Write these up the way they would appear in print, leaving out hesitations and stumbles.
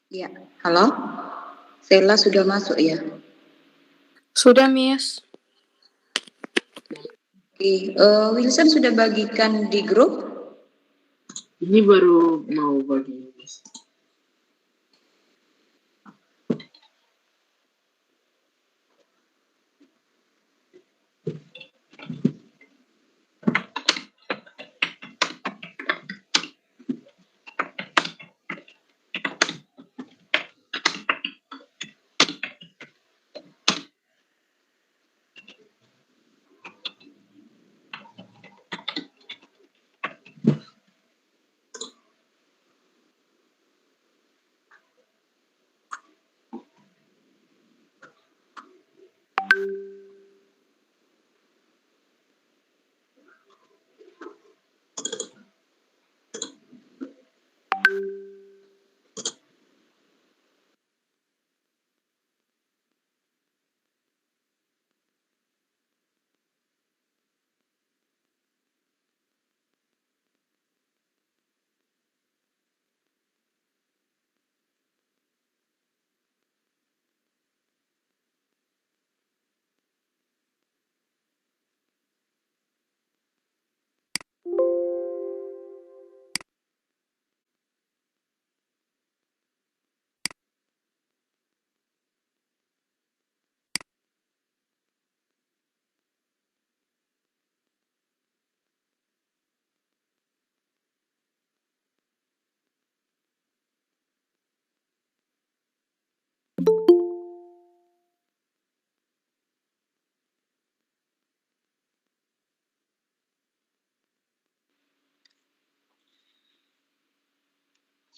Ya, halo? Sela sudah masuk ya? Sudah, Miss. Oke, Wilson sudah bagikan di grup? Ini baru mau bagi.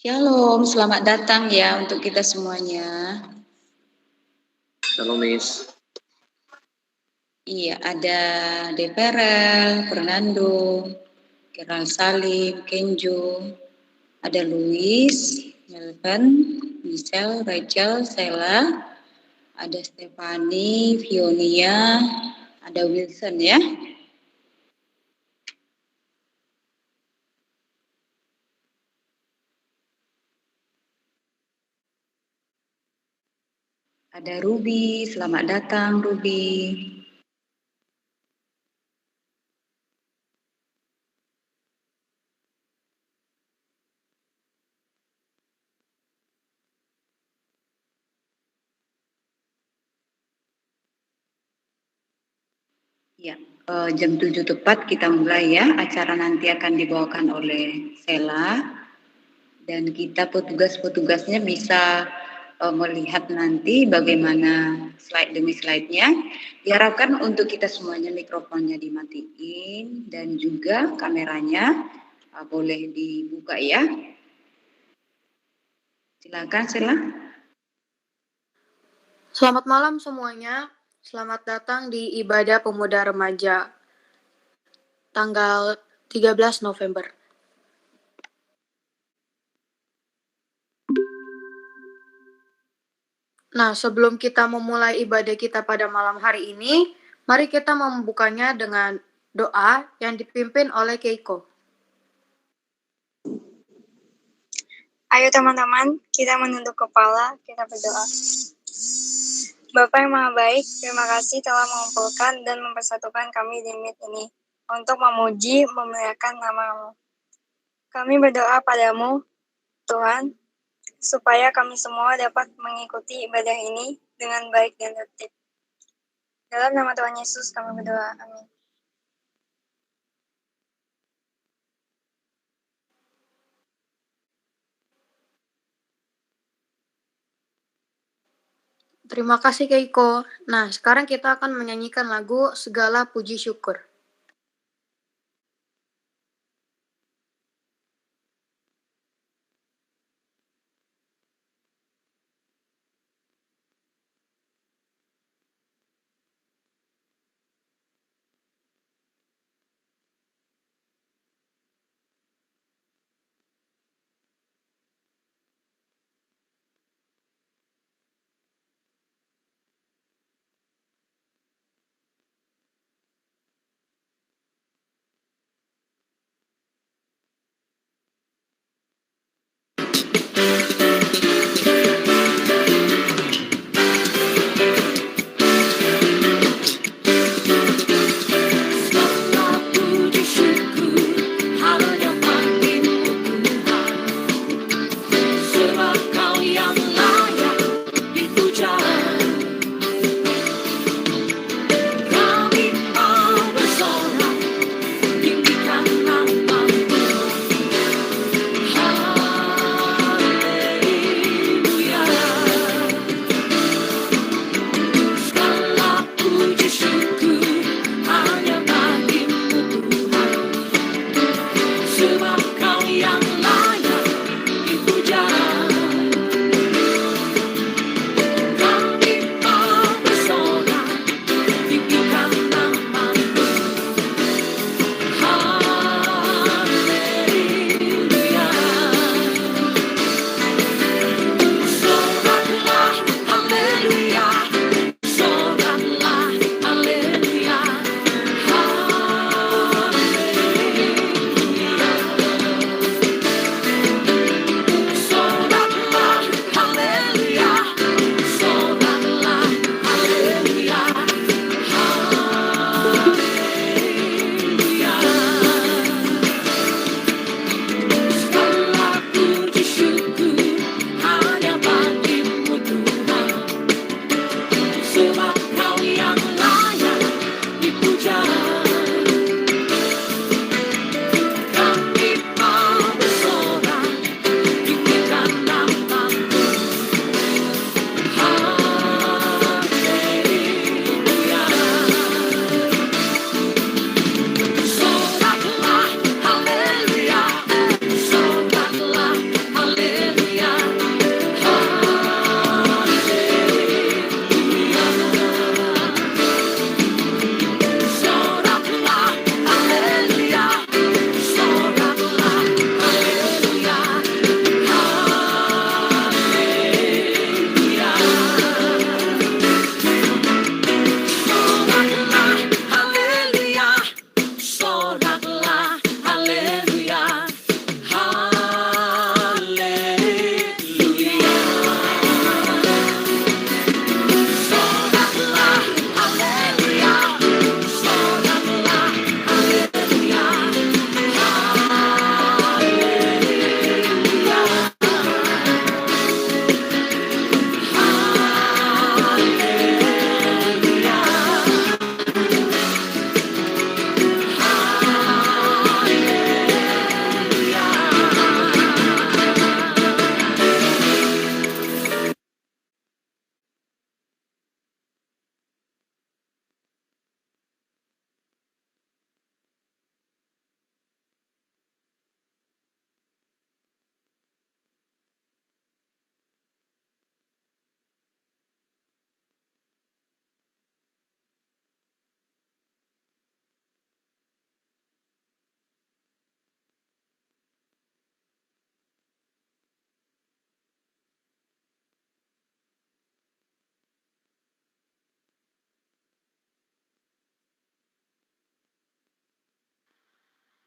Shalom, selamat datang ya untuk kita semuanya. Shalom, Miss. Iya, ada Deperel, Fernando, Keral Salim, Kenjo, ada Luis, Melvin, Michelle, Rachel, Sela, ada Stefani, Fionia, ada Wilson ya. Ada Ruby, selamat datang Ruby. Ya, jam 7 tepat kita mulai ya. Acara nanti akan dibawakan oleh Sela. Dan kita petugas-petugasnya bisa melihat nanti bagaimana slide demi slide-nya. Diharapkan untuk kita semuanya mikrofonnya dimatiin dan juga kameranya boleh dibuka ya. Silakan Sela. Selamat malam semuanya. Selamat datang di Ibadah Pemuda Remaja tanggal 13 November. Nah, sebelum kita memulai ibadah kita pada malam hari ini, mari kita membukanya dengan doa yang dipimpin oleh Keiko. Ayo teman-teman, kita menunduk kepala, kita berdoa. Bapa yang Maha Baik, terima kasih telah mengumpulkan dan mempersatukan kami di Meet ini untuk memuji, memuliakan nama-Mu. Kami berdoa padamu, Tuhan, supaya kami semua dapat mengikuti ibadah ini dengan baik dan tertib. Dalam nama Tuhan Yesus kami berdoa, amin. Terima kasih Keiko. Nah, sekarang kita akan menyanyikan lagu Segala Puji Syukur.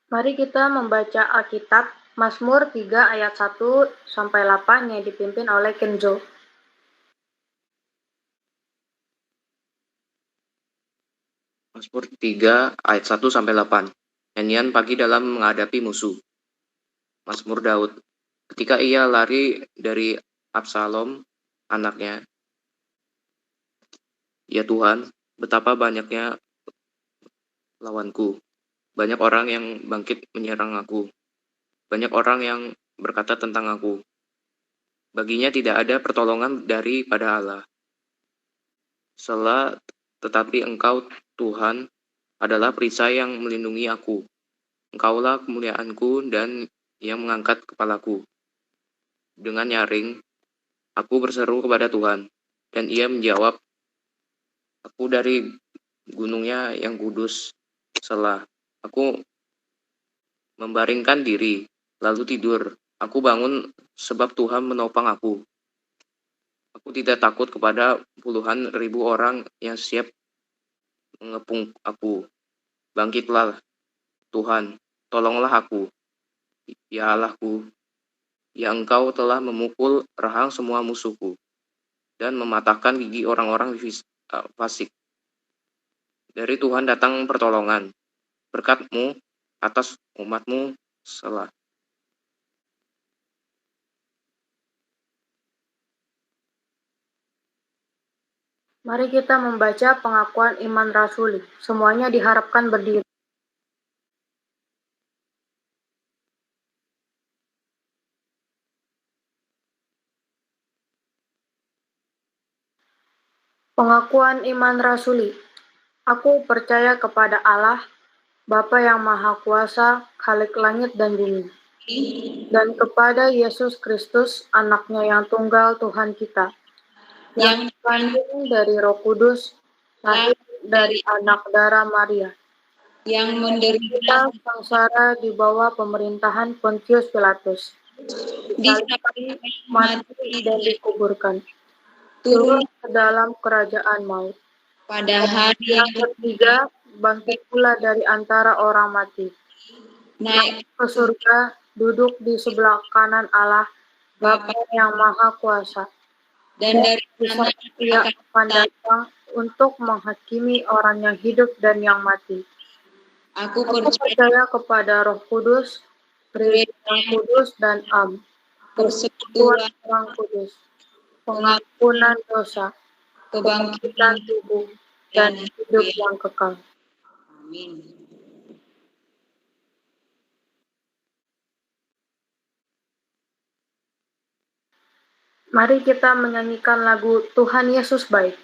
Mari kita membaca Alkitab Mazmur 3 ayat 1-8 yang dipimpin oleh Kenzo. Mazmur 3 ayat 1-8. Nyanyian pagi dalam menghadapi musuh. Mazmur Daud. Ketika ia lari dari Absalom, anaknya, ya Tuhan, betapa banyaknya lawanku. Banyak orang yang bangkit menyerang aku. Banyak orang yang berkata tentang aku. Baginya tidak ada pertolongan daripada Allah. Selah, tetapi Engkau, Tuhan, adalah perisai yang melindungi aku. Engkaulah kemuliaanku dan yang mengangkat kepalaku. Dengan nyaring, aku berseru kepada Tuhan, dan ia menjawab, aku dari gunungnya yang kudus. Selah, aku membaringkan diri, lalu tidur. Aku bangun sebab Tuhan menopang aku. Aku tidak takut kepada puluhan ribu orang yang siap mengepung aku. Bangkitlah, Tuhan, tolonglah aku. Ya Allahku, ya Engkau telah memukul rahang semua musuhku dan mematahkan gigi orang-orang fasik. Dari Tuhan datang pertolongan, berkat-Mu atas umat-Mu Selah. Mari kita membaca pengakuan iman rasuli. Semuanya diharapkan berdiri. Pengakuan iman rasuli. Aku percaya kepada Allah, Bapa yang Maha Kuasa, Khalik langit dan bumi, dan kepada Yesus Kristus, anaknya yang tunggal Tuhan kita, yang dikandung dari Roh Kudus, lahir dari anak darah Maria, yang menderita sengsara di bawah pemerintahan Pontius Pilatus, disalibkan, mati dan dikuburkan, turun ke dalam kerajaan maut. pada hari Yang ketiga, bangkit pula dari antara orang mati, naik ke surga, duduk di sebelah kanan Allah, Bapa yang Maha Kuasa, dan dari di sana sana Ia akan datang untuk menghakimi orang yang hidup dan yang mati. aku Aku percaya kepada Roh Kudus, Gereja yang kudus dan persekutuan orang kudus, pengampunan dosa, kebangkitan tubuh, dan hidup yang kekal. Amin. Mari kita menyanyikan lagu Tuhan Yesus Baik.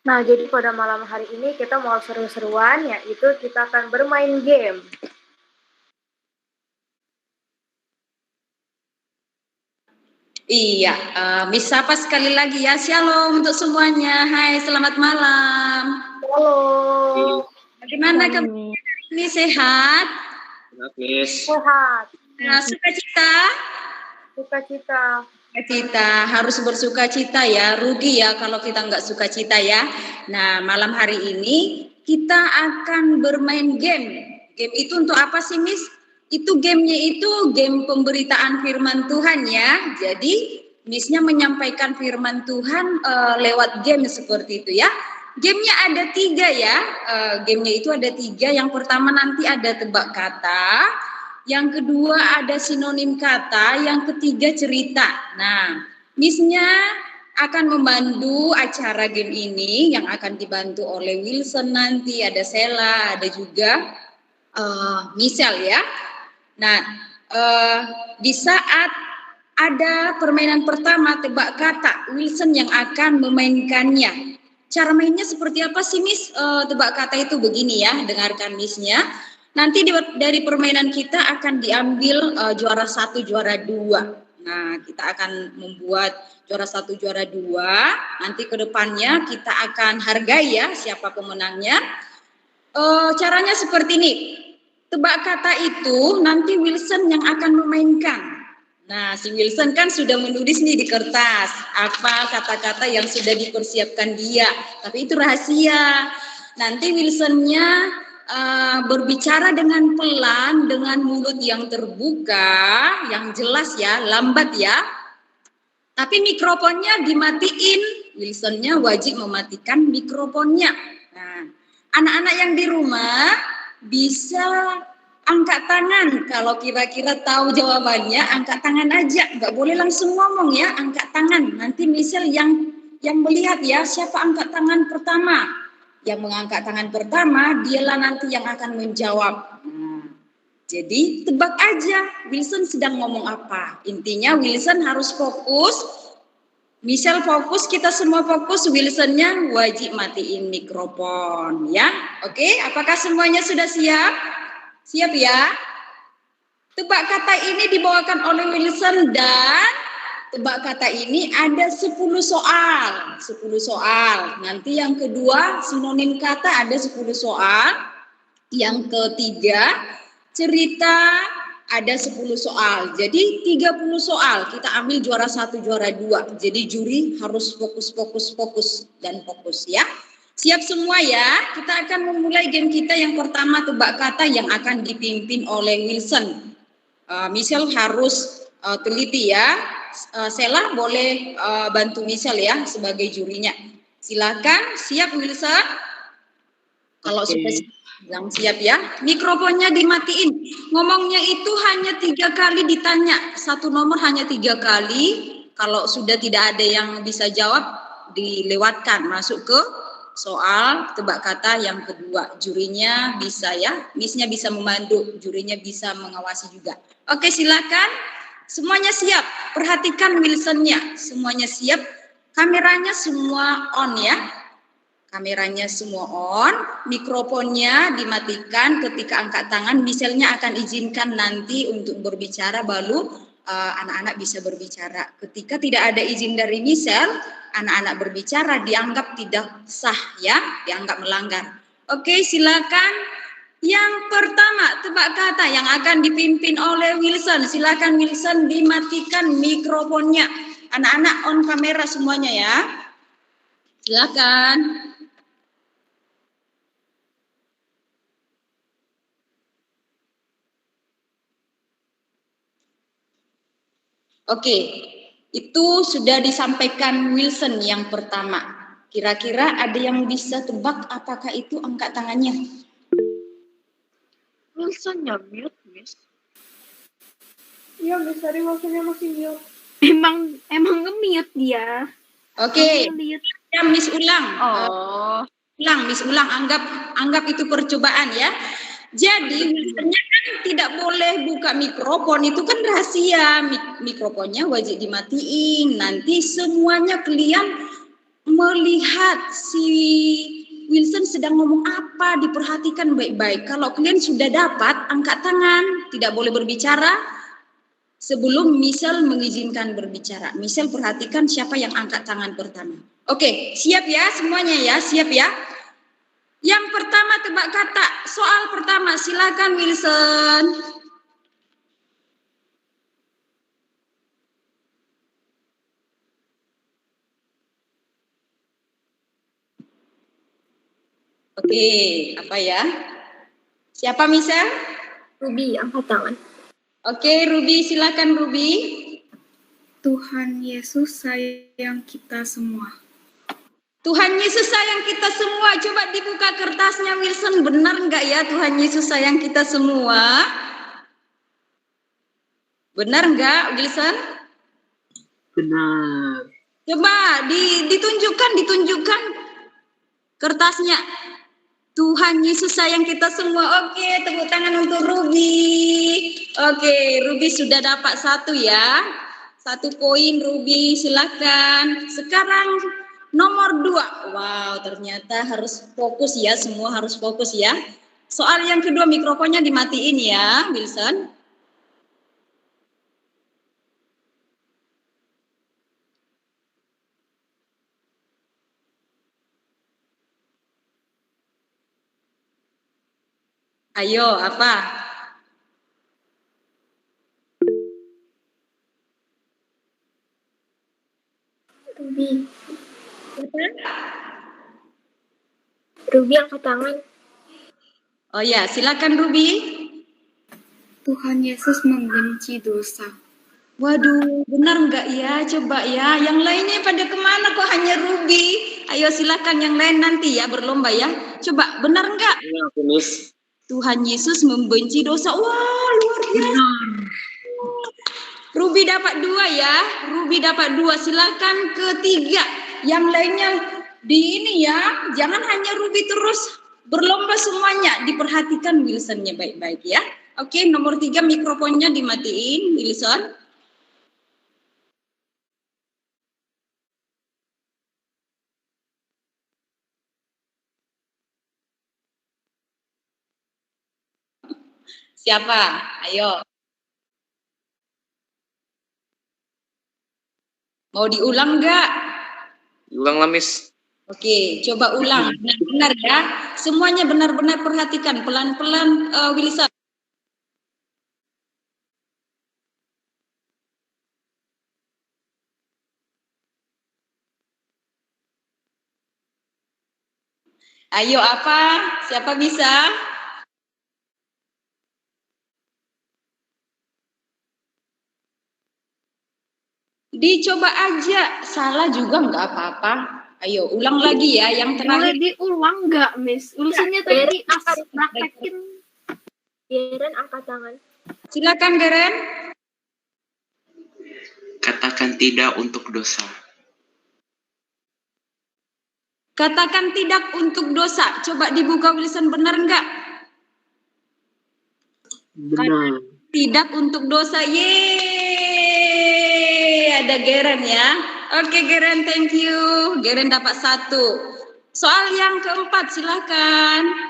Nah, jadi pada malam hari ini kita mau seru-seruan, yaitu kita akan bermain game. Iya, Miss sapa sekali lagi ya. Shalom untuk semuanya. Hai, selamat malam. Halo. Bagaimana kamu? Ini sehat? Sehat, Miss. Sehat. Sukacita? Sukacita. Sukacita, harus bersuka cita ya. Rugi ya kalau kita nggak suka cita ya. Nah, malam hari ini kita akan bermain game. Game itu untuk apa sih, Miss? Itu gamenya itu game pemberitaan firman Tuhan ya. Jadi Miss-nya menyampaikan firman Tuhan lewat game seperti itu ya. Gamenya ada 3 ya. Gamenya itu ada 3. Yang pertama nanti ada tebak kata. Yang kedua ada sinonim kata, yang ketiga cerita. Nah, Miss-nya akan membantu acara game ini yang akan dibantu oleh Wilson nanti, ada Sela, ada juga Michelle ya. Nah, di saat ada permainan pertama tebak kata, Wilson yang akan memainkannya. Cara mainnya seperti apa sih, Miss? Tebak kata itu begini ya, dengarkan Miss-nya. Nanti dari permainan kita akan diambil juara 1, juara 2. Nah, kita akan membuat juara 1, juara 2. Nanti ke depannya kita akan hargai ya siapa pemenangnya. Caranya seperti ini. Tebak kata itu nanti Wilson yang akan memainkan. Nah, si Wilson kan sudah menulis nih di kertas apa kata-kata yang sudah dipersiapkan dia. Tapi itu rahasia. Nanti Wilsonnya berbicara dengan pelan, dengan mulut yang terbuka, yang jelas ya, lambat ya. Tapi mikrofonnya dimatiin. Wilsonnya wajib mematikan mikrofonnya. Nah, anak-anak yang di rumah bisa angkat tangan. Kalau kira-kira tahu jawabannya, angkat tangan aja. Nggak boleh langsung ngomong ya, angkat tangan. Nanti misal yang melihat ya, siapa angkat tangan pertama. Yang mengangkat tangan pertama, dialah nanti yang akan menjawab. Jadi tebak aja, Wilson sedang ngomong apa. Intinya Wilson harus fokus. Misal fokus, kita semua fokus, Wilsonnya wajib matiin mikrofon ya. Oke, apakah semuanya sudah siap? Siap ya? Tebak kata ini dibawakan oleh Wilson dan tebak kata ini ada 10 soal. 10 soal. Nanti yang kedua sinonim kata ada 10 soal. Yang ketiga cerita ada 10 soal. Jadi 30 soal. Kita ambil juara 1, juara 2. Jadi juri harus fokus dan fokus ya. Siap semua ya. Kita akan memulai game kita yang pertama tebak kata yang akan dipimpin oleh Wilson. Michelle harus teliti ya. Sela boleh bantu Michelle ya sebagai jurinya. Silakan. Siap Wilson? Kalau sudah yang siap ya, mikrofonnya dimatiin. Ngomongnya itu hanya 3 kali ditanya, satu nomor hanya 3 kali. Kalau sudah tidak ada yang bisa jawab, dilewatkan masuk ke soal tebak kata yang kedua. Jurinya bisa ya, Miss-nya bisa membantu, jurinya bisa mengawasi juga. Oke, silakan. Semuanya siap. Perhatikan Wilson-nya. Semuanya siap. Kameranya semua on ya. Kameranya semua on, mikrofonnya dimatikan ketika angkat tangan. Misalnya akan izinkan nanti untuk berbicara, baru anak-anak bisa berbicara. Ketika tidak ada izin dari Michelle, anak-anak berbicara dianggap tidak sah ya, dianggap melanggar. Oke, silakan. Yang pertama tebak kata yang akan dipimpin oleh Wilson. Silakan Wilson dimatikan mikrofonnya. Anak-anak on kamera semuanya ya. Silakan. Oke, itu sudah disampaikan Wilson yang pertama. Kira-kira ada yang bisa tebak apakah itu angkat tangannya? Wilson-nya mute, Miss. Iya, Miss, tadi Wilsonnya masih mute. Emang nge-mute dia. Oke, ya, Miss ulang. Miss ulang, anggap itu percobaan ya. Jadi Wilsonnya kan tidak boleh buka mikrofon, itu kan rahasia. Mikrofonnya wajib dimatiin. Nanti semuanya kalian melihat si Wilson sedang ngomong apa, diperhatikan baik-baik. Kalau kalian sudah dapat, angkat tangan, tidak boleh berbicara sebelum Michelle mengizinkan berbicara. Michelle perhatikan siapa yang angkat tangan pertama. Oke, siap ya semuanya ya, siap ya. Yang pertama tebak kata, soal pertama silakan Wilson. Oke, apa ya? Siapa Michelle? Ruby, angkat tangan. Oke, Ruby, silakan Ruby. Tuhan Yesus sayang kita semua. Tuhan Yesus sayang kita semua. Coba dibuka kertasnya Wilson, benar nggak ya Tuhan Yesus sayang kita semua? Benar nggak Wilson? Benar. Coba ditunjukkan kertasnya. Tuhan Yesus sayang kita semua. Oke, tepuk tangan untuk Ruby. Oke, Ruby sudah dapat 1 ya. 1 poin Ruby, silakan. Sekarang nomor 2. Wow, ternyata harus fokus ya, semua harus fokus ya. Soal yang kedua mikrofonnya dimatiin ya, Wilson. Ayo, apa? Ruby. Ruby angkat tangan. Oh ya, silakan Ruby. Tuhan Yesus membenci dosa. Waduh, benar nggak ya? Coba ya. Yang lainnya pada kemana kok hanya Ruby? Ayo silakan yang lain nanti ya berlomba ya. Coba benar nggak? Ini aku, Miss. Tuhan Yesus membenci dosa. Wah, luar biasa. Ruby dapat 2 ya. Ruby dapat 2. Silakan ketiga. Yang lainnya di ini ya. Jangan hanya Ruby terus berlomba semuanya. Diperhatikan Wilsonnya baik-baik ya. Oke, nomor 3 mikrofonnya dimatiin Wilson. Siapa? Ayo. Mau diulang nggak? Ulang lah, Miss. Oke, coba ulang. Benar-benar ya. Semuanya benar-benar perhatikan. Pelan-pelan Wilson. Ayo apa? Siapa bisa? Dicoba aja. Salah juga nggak apa-apa. Ayo ulang lagi ya. Yang terakhir. Boleh diulang nggak, Miss? Wilsonnya tadi praktekin. Geren angkat tangan. Silakan Geren. Katakan tidak untuk dosa. Katakan tidak untuk dosa. Coba dibuka Wilson, benar nggak? Benar. Tidak untuk dosa. Yeay, ada Geren ya. Oke Geren, thank you. Geren dapat 1. Soal yang keempat, silakan.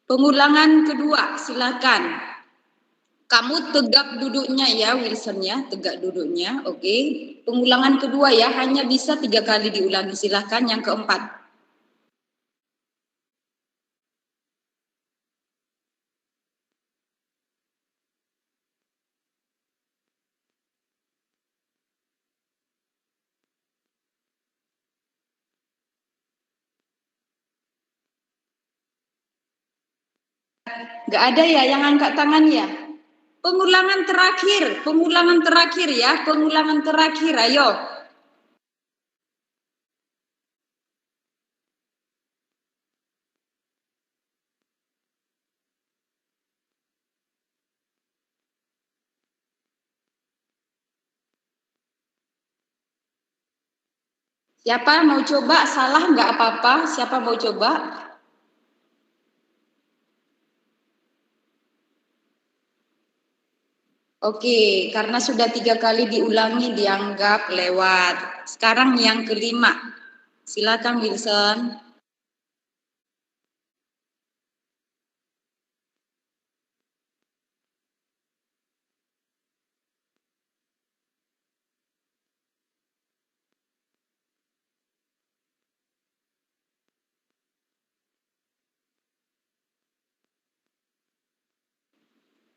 Pengulangan kedua, silakan. Kamu tegak duduknya ya Wilson ya, tegak duduknya, oke. Pengulangan kedua ya, hanya bisa 3 kali diulangi, silakan yang keempat. Nggak ada ya yang angkat tangan ya? Pengulangan terakhir ya, pengulangan terakhir, ayo. Siapa mau coba? Salah nggak apa-apa. Siapa mau coba? Oke, karena sudah 3 kali diulangi dianggap lewat. Sekarang yang kelima. Silakan Wilson.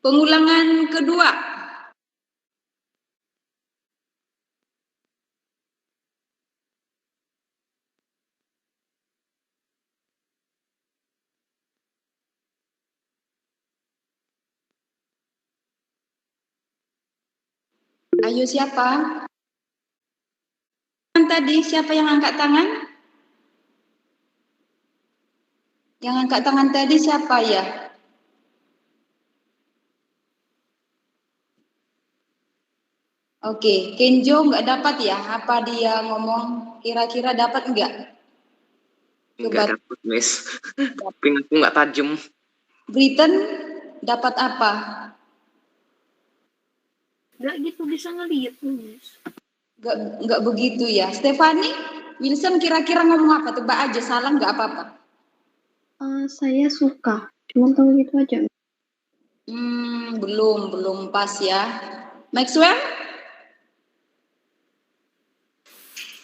Pengulangan kedua. Ayo siapa? Tadi siapa yang angkat tangan? Yang angkat tangan tadi siapa ya? Oke, Kenjo nggak dapat ya? Apa dia ngomong kira-kira dapat nggak? Nggak dapat, Miss. Kuping aku nggak tajam. Britain dapat apa? Nggak gitu bisa ngeliat, Miss. Nggak begitu ya. Stefani, Wilson kira-kira ngomong apa? Tebak aja, salah nggak apa-apa. Saya suka, cuma tahu gitu aja. Belum pas ya. Maxwell?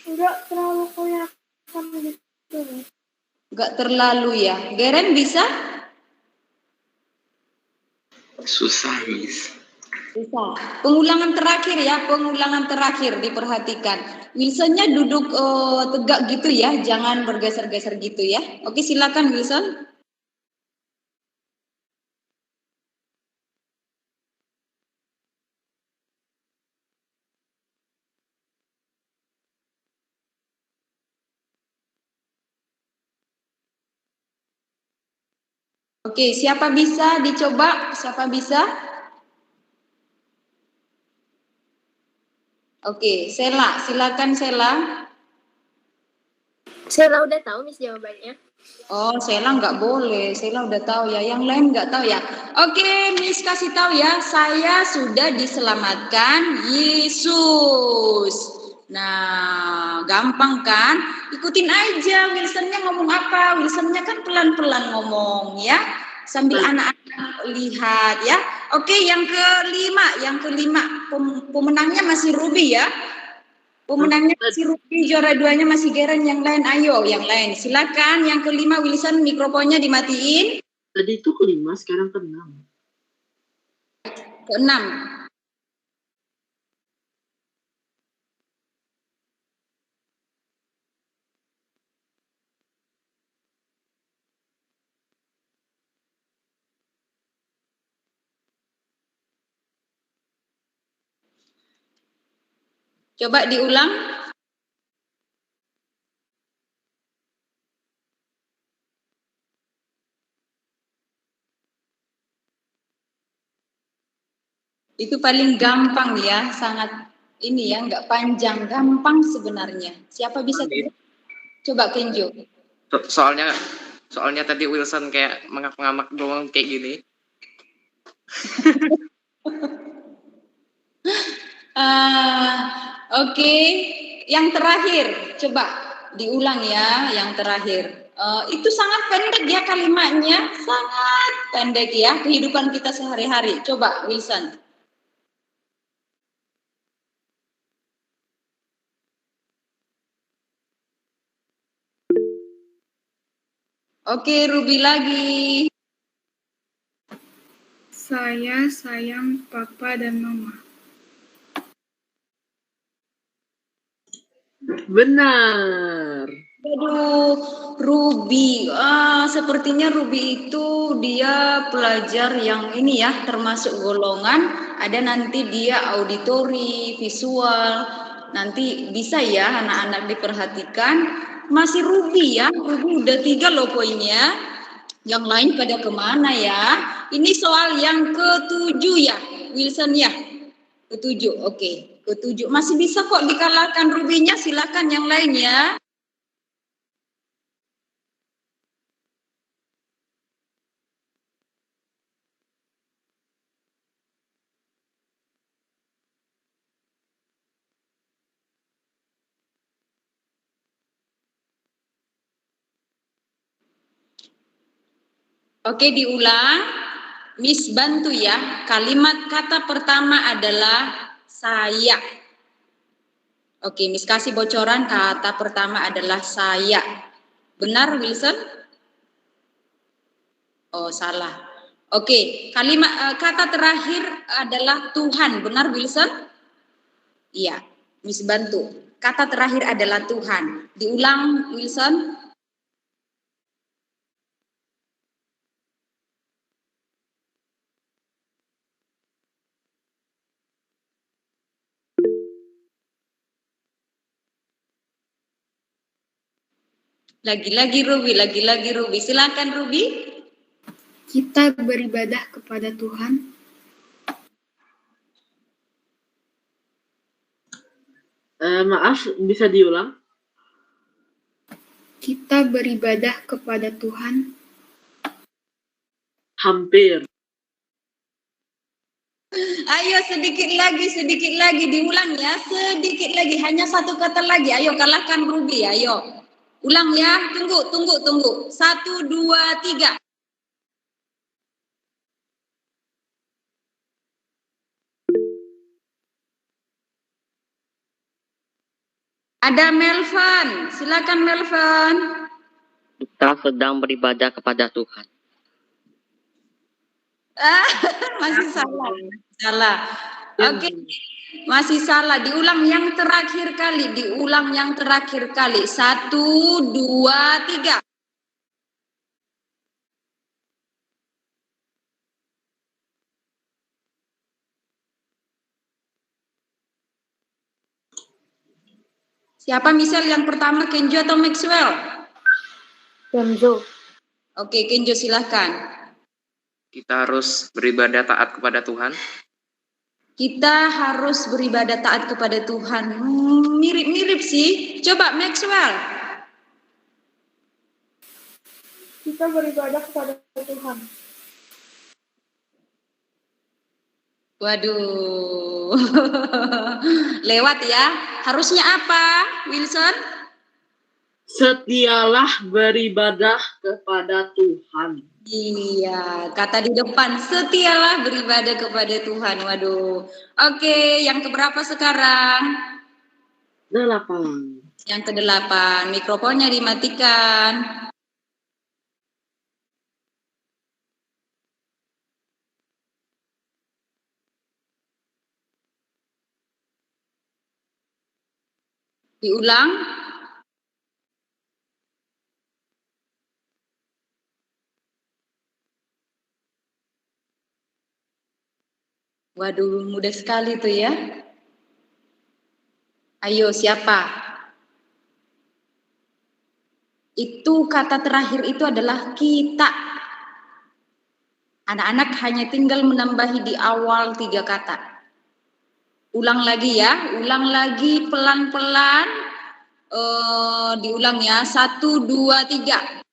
Enggak terlalu kelihatan gitu. Enggak terlalu ya. Geren bisa? Susah, Miss. Susah. Pengulangan terakhir ya, pengulangan terakhir diperhatikan. Wilsonnya duduk tegak gitu ya, jangan bergeser-geser gitu ya. Oke, silakan Wilson. Oke, siapa bisa dicoba? Siapa bisa? Oke, Sela, silakan Sela. Sela udah tahu Miss jawabannya. Oh, Sela nggak boleh. Sela udah tahu ya. Yang lain nggak tahu ya. Oke, Miss kasih tahu ya. Saya sudah diselamatkan Yesus. Nah, gampang kan? Ikutin aja Wilsonnya ngomong apa. Wilsonnya kan pelan-pelan ngomong ya. Sambil anak-anak lihat ya. Oke, yang kelima. Pemenangnya masih Ruby ya. Pemenangnya masih Ruby, juara 2-nya masih Geren. Yang lain ayo, yang lain silakan. Yang kelima Wilson, mikrofonnya dimatiin. Tadi itu kelima, sekarang keenam. Keenam. Coba diulang. Itu paling gampang ya, sangat ini ya, nggak panjang, gampang sebenarnya. Siapa bisa coba Kenjo? Soalnya tadi Wilson kayak mengamak-ngamak doang kayak gini. Oke, yang terakhir, coba diulang ya, yang terakhir. Itu sangat pendek ya kalimatnya, sangat pendek ya, kehidupan kita sehari-hari. Coba Wilson. Oke, Ruby lagi. Saya sayang Papa dan Mama. Benar. Aduh, Ruby. Sepertinya Ruby itu dia pelajar yang ini ya, termasuk golongan. Ada nanti dia auditori, visual. Nanti bisa ya anak-anak diperhatikan. Masih Ruby ya, Ruby udah 3 loh poinnya. Yang lain pada kemana ya? Ini soal yang ke-7 ya, Wilson ya. Ketujuh, oke. Ketujuh. Masih bisa kok dikalahkan Rubinya, silakan yang lain ya. Oke, diulang. Miss bantu ya. Kalimat kata pertama adalah saya. Oke, Miss kasih bocoran, kata pertama adalah saya. Benar, Wilson? Oh, salah. Oke, kalimat kata terakhir adalah Tuhan. Benar, Wilson? Iya, Miss bantu. Kata terakhir adalah Tuhan. Diulang, Wilson. Lagi-lagi Ruby. Silakan Ruby. Kita beribadah kepada Tuhan. Maaf, bisa diulang? Kita beribadah kepada Tuhan. Hampir. Ayo sedikit lagi diulang ya, sedikit lagi, hanya satu kata lagi. Ayo kalahkan Ruby, ayo. Ulang ya, tunggu. 1, 2, 3. Ada Melvan, silakan Melvan. Kita sedang beribadah kepada Tuhan. Masih salah. Oke, masih salah. Diulang yang terakhir kali. 1, 2, 3. Siapa misal yang pertama, Kenjo atau Maxwell? Kenzo. Oke, Kenjo silahkan. Kita harus beribadah taat kepada Tuhan. Kita harus beribadah taat kepada Tuhan. Mirip-mirip sih. Coba Maxwell. Kita beribadah kepada Tuhan. Waduh. Lewat ya. Harusnya apa, Wilson? Setialah beribadah kepada Tuhan. Iya, kata di depan, setialah beribadah kepada Tuhan. Waduh. Oke, yang keberapa sekarang? 8. Yang ke-8. Mikrofonnya dimatikan. Diulang. Waduh, mudah sekali tuh ya. Ayo, siapa? Itu kata terakhir itu adalah kita. Anak-anak hanya tinggal menambahi di awal 3 kata. Ulang lagi ya, ulang lagi pelan-pelan. Diulang ya, 1, 2, 3.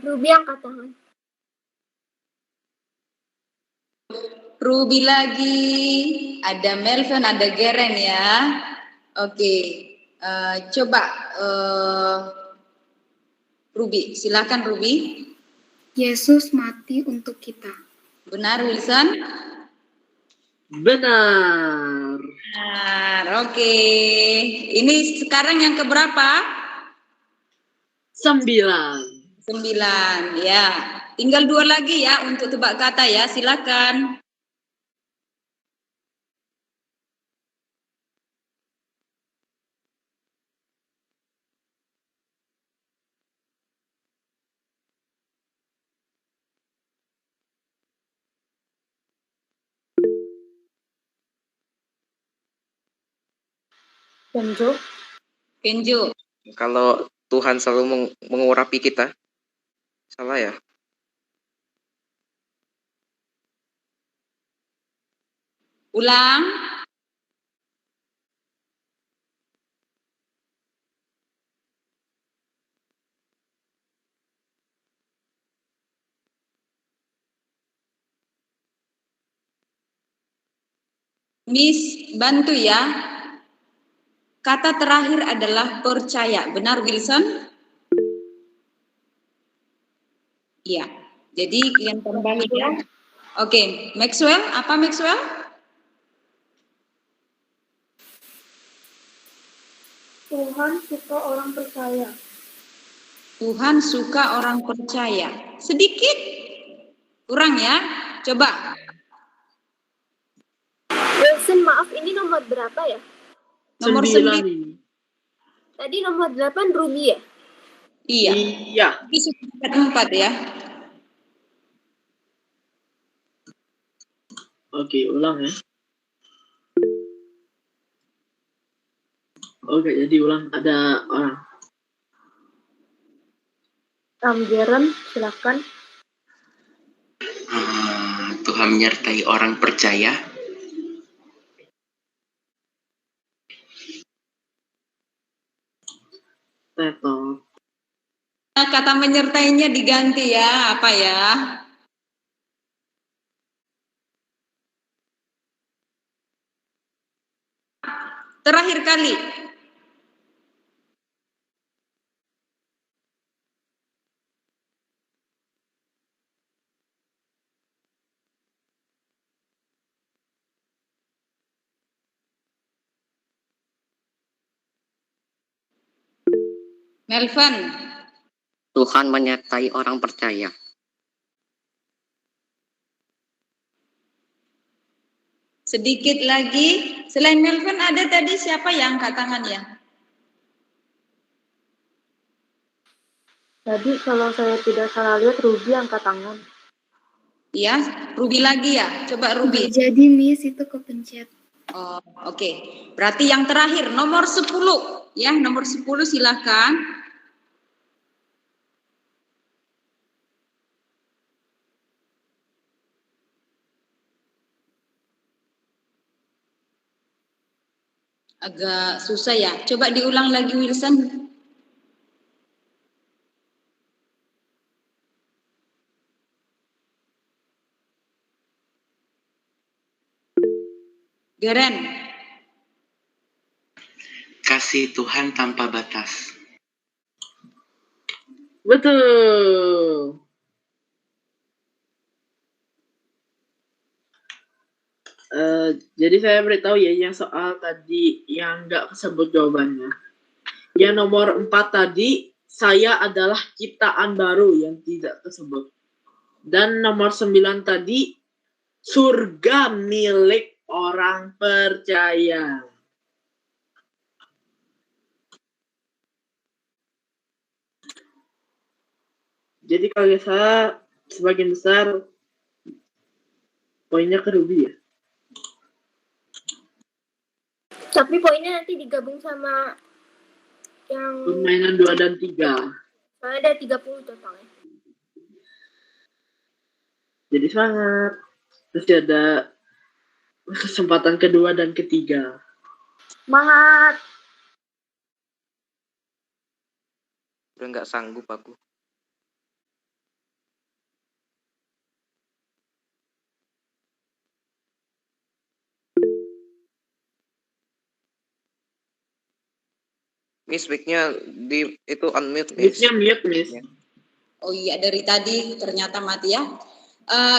Ruby angkat tangan. Ruby lagi, ada Melvin, ada Geren ya. Oke, coba Ruby, silakan Ruby. Yesus mati untuk kita. Benar Wilson? Benar. Benar, oke. Ini sekarang yang keberapa? 9. 9, ya. Tinggal 2 lagi ya untuk tebak kata ya, silakan. Kenzo. Kenjo. Kalau Tuhan selalu mengurapi kita, salah ya? Ulang. Miss bantu ya. Kata terakhir adalah percaya. Benar Wilson? Iya. Jadi kalian tambahin ya. Oke, Maxwell, apa Maxwell? Tuhan suka orang percaya. Tuhan suka orang percaya. Sedikit kurang ya. Coba. Wilson, maaf, ini nomor berapa ya? Nomor 9 ini. Tadi nomor 8 Ruby ya? Iya. Iya. Ini sudah 4 ya. Oke, ulang ya. Oke, jadi ulang ada orang. Jeren, silakan. Tuhan menyertai orang percaya. Teto. Kata menyertainya diganti ya, apa ya? Terakhir kali. Melvin. Tuhan menyertai orang percaya. Sedikit lagi. Selain Melvin ada tadi siapa yang angkat tangan ya? Tadi kalau saya tidak salah lihat Ruby angkat tangan. Iya, Ruby lagi ya. Coba Ruby. Jadi Miss itu kepencet. Oh, oke. Berarti yang terakhir nomor 10 ya, nomor 10 silakan. Agak susah ya. Coba diulang lagi Wilson. Geren. Kasih Tuhan tanpa batas. Betul. Jadi saya beritahu ya yang soal tadi yang nggak kesebut jawabannya. Yang nomor 4 tadi, saya adalah ciptaan baru yang tidak kesebut. Dan nomor 9 tadi, surga milik orang percaya. Jadi kalau saya sebagian besar poinnya ke Ruby ya. Tapi poinnya nanti digabung sama yang Permainan 2 dan 3. ada 30 totalnya. Jadi semangat. Terus ada kesempatan kedua dan ketiga. Semangat. Udah nggak sanggup aku. Miss, mic-nya di itu unmute, Miss. Mic-nya mute, Miss. Oh iya, dari tadi ternyata mati ya.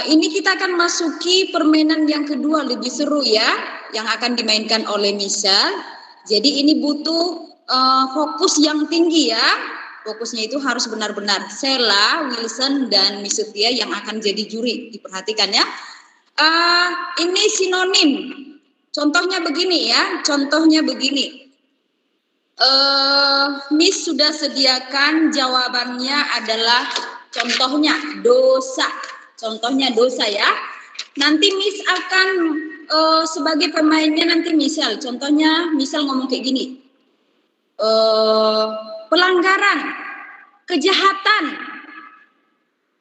Ini kita akan masuki permainan yang kedua, lebih seru ya, yang akan dimainkan oleh Michelle. Jadi ini butuh fokus yang tinggi ya. Fokusnya itu harus benar-benar Sela, Wilson, dan Miss Setia yang akan jadi juri. Diperhatikan ya. Ini sinonim. Contohnya begini ya, contohnya begini. Miss sudah sediakan jawabannya adalah contohnya dosa. Contohnya dosa ya. Nanti Miss akan sebagai pemainnya nanti Michelle. Contohnya Michelle ngomong kayak gini. pelanggaran, kejahatan,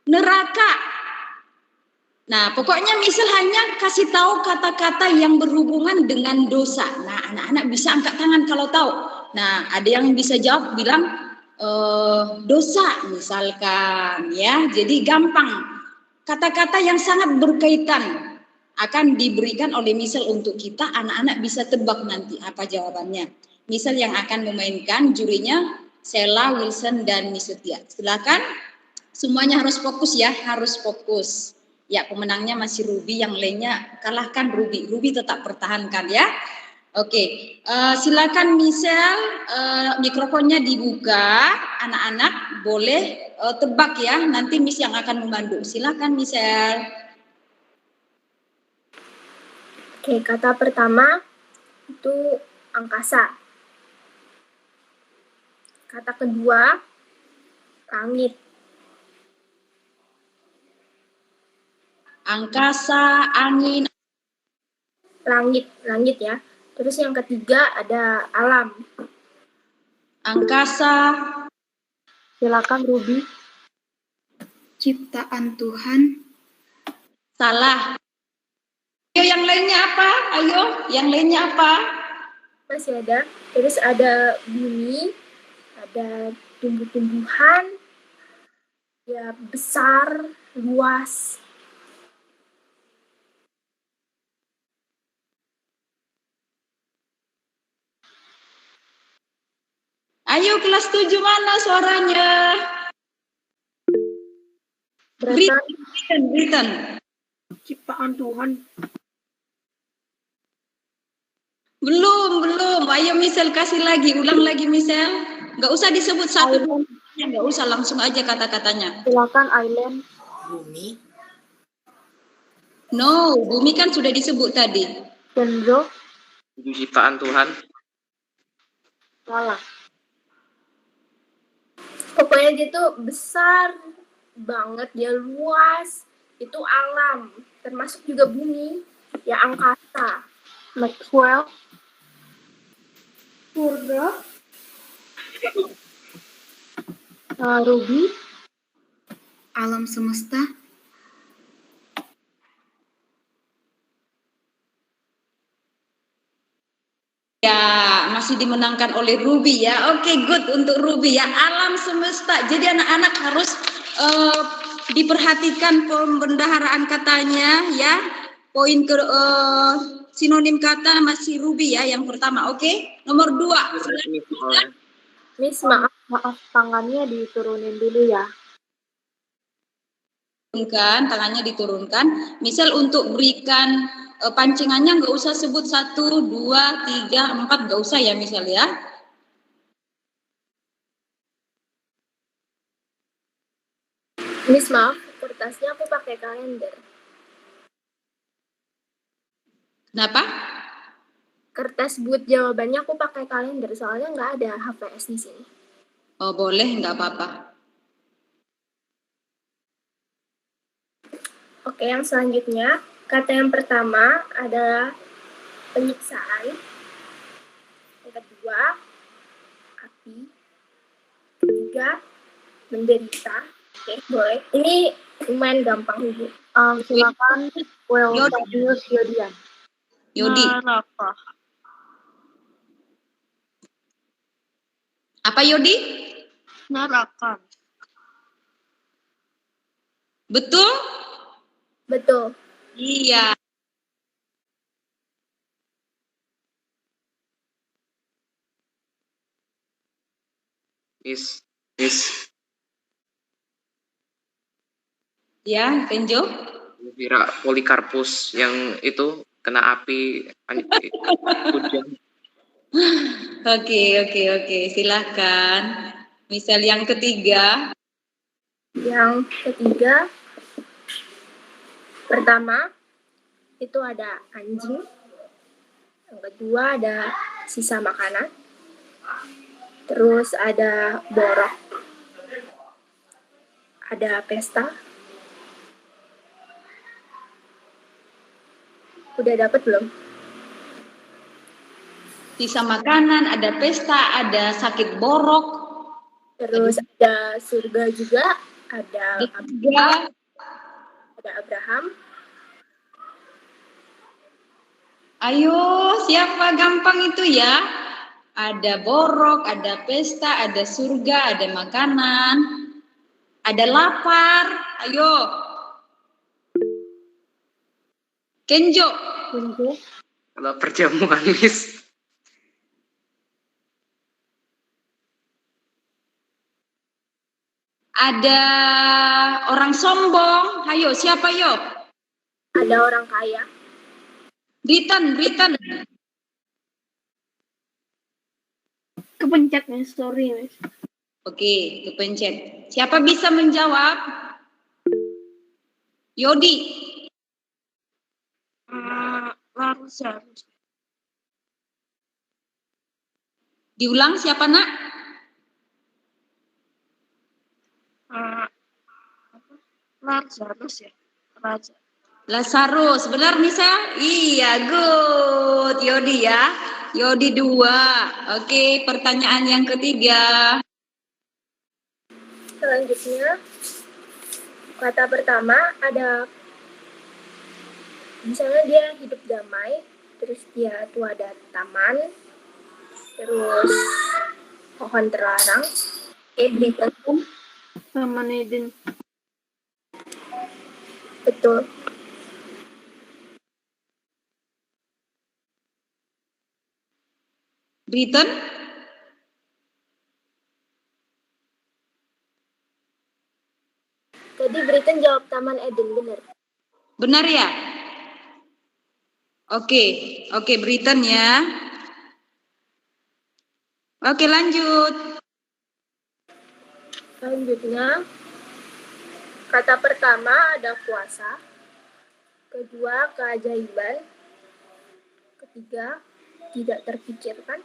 neraka. Nah, pokoknya misal hanya kasih tahu kata-kata yang berhubungan dengan dosa. Nah, anak-anak bisa angkat tangan kalau tahu. Nah, ada yang bisa jawab bilang dosa misalkan ya. Jadi gampang. Kata-kata yang sangat berkaitan akan diberikan oleh misal untuk kita, anak-anak bisa tebak nanti apa jawabannya. Misal yang akan memainkan jurinya Sela, Wilson, dan Miss Setia. Silakan, semuanya harus fokus ya, harus fokus. Ya, pemenangnya masih Ruby, yang lainnya kalahkan Ruby. Ruby tetap pertahankan ya. Oke, silakan Michelle, mikrofonnya dibuka. Anak-anak boleh tebak ya, nanti Miss yang akan membantu. Silakan Michelle. Oke, kata pertama itu angkasa. Kata kedua, langit. Angkasa, angin. Langit ya. Terus yang ketiga ada alam. Angkasa. Silakan Ruby. Ciptaan Tuhan. Salah. Ayo yang lainnya apa? Ayo, yang lainnya apa? Masih ada. Terus ada bumi, ada tumbuh-tumbuhan, ya besar, luas. Ayo kelas 7 mana suaranya? Britain. Ciptaan Tuhan. Belum. Ayo Michelle kasih lagi, ulang lagi Michelle. Nggak usah disebut satu, nggak usah, langsung aja kata-katanya. Silakan Island. Bumi. No, bumi kan sudah disebut tadi. Kenzo. Ciptaan Tuhan. Salah. Pokoknya dia tuh besar banget, dia luas. Itu alam, termasuk juga bumi, ya angkasa. Maxwell. Surga. Ruby. Alam semesta. Ya, masih dimenangkan oleh Ruby ya. Oke, good untuk Ruby ya. Alam semesta. Jadi anak-anak harus diperhatikan pembendaharaan katanya ya. Poin ke sinonim kata masih Ruby ya yang pertama. Oke. Nomor 2. Miss, maaf tangannya diturunin dulu ya. Tangannya diturunkan. Misal untuk berikan pancingannya nggak usah sebut 1, 2, 3, 4, nggak usah ya misal ya. Miss, maaf, kertasnya aku pakai kalender. Kenapa? Kertas buat jawabannya aku pakai kalender, soalnya nggak ada HPS di sini. Oh boleh, nggak apa-apa. Oke, yang selanjutnya, kata yang pertama adalah penyiksaan. Yang kedua, api. Ketiga, menderita. Oke, boleh. Ini lumayan gampang, Ibu. Silakan Weltarius Yodian. Yodi. Neraka. Apa Yodi? Neraka. Betul? Betul. Iya. Miss. Ya, Kenjo. Kira Polikarpus yang itu kena api hujan. Oke. Silakan. Misal yang ketiga. Yang ketiga, pertama itu ada anjing. Yang kedua ada sisa makanan. Terus ada borok. Ada pesta. Udah dapet belum? sisa makanan, ada pesta, ada sakit borok. Terus ada surga juga, ada Abraham. Ayo, siapa gampang itu ya? Ada borok, ada pesta, ada surga, ada makanan, ada lapar. Ayo. Kenjo. Kalau perjamuan, Miss. Ada orang sombong. Ayo, siapa yo? Ada orang kaya. Britain. Kepencet, Miss. Sorry, Miss. Oke, kepencet. Siapa bisa menjawab? Yodi. Lazarus. Diulang siapa, Nak? Lazarus ya. Lazarus, benar Nisa? Iya, good. Yodi ya. Yodi 2. Oke, pertanyaan yang ketiga. Selanjutnya, kata pertama ada, misalnya dia hidup damai, terus dia tuh ada taman, terus pohon terlarang, Eden. Taman Eden. Betul. Britain? Tadi Britain jawab Taman Eden, benar? Benar ya? Oke, Britain ya. Oke, lanjut. Selanjutnya, kata pertama ada kuasa, kedua keajaiban, ketiga tidak terpikirkan.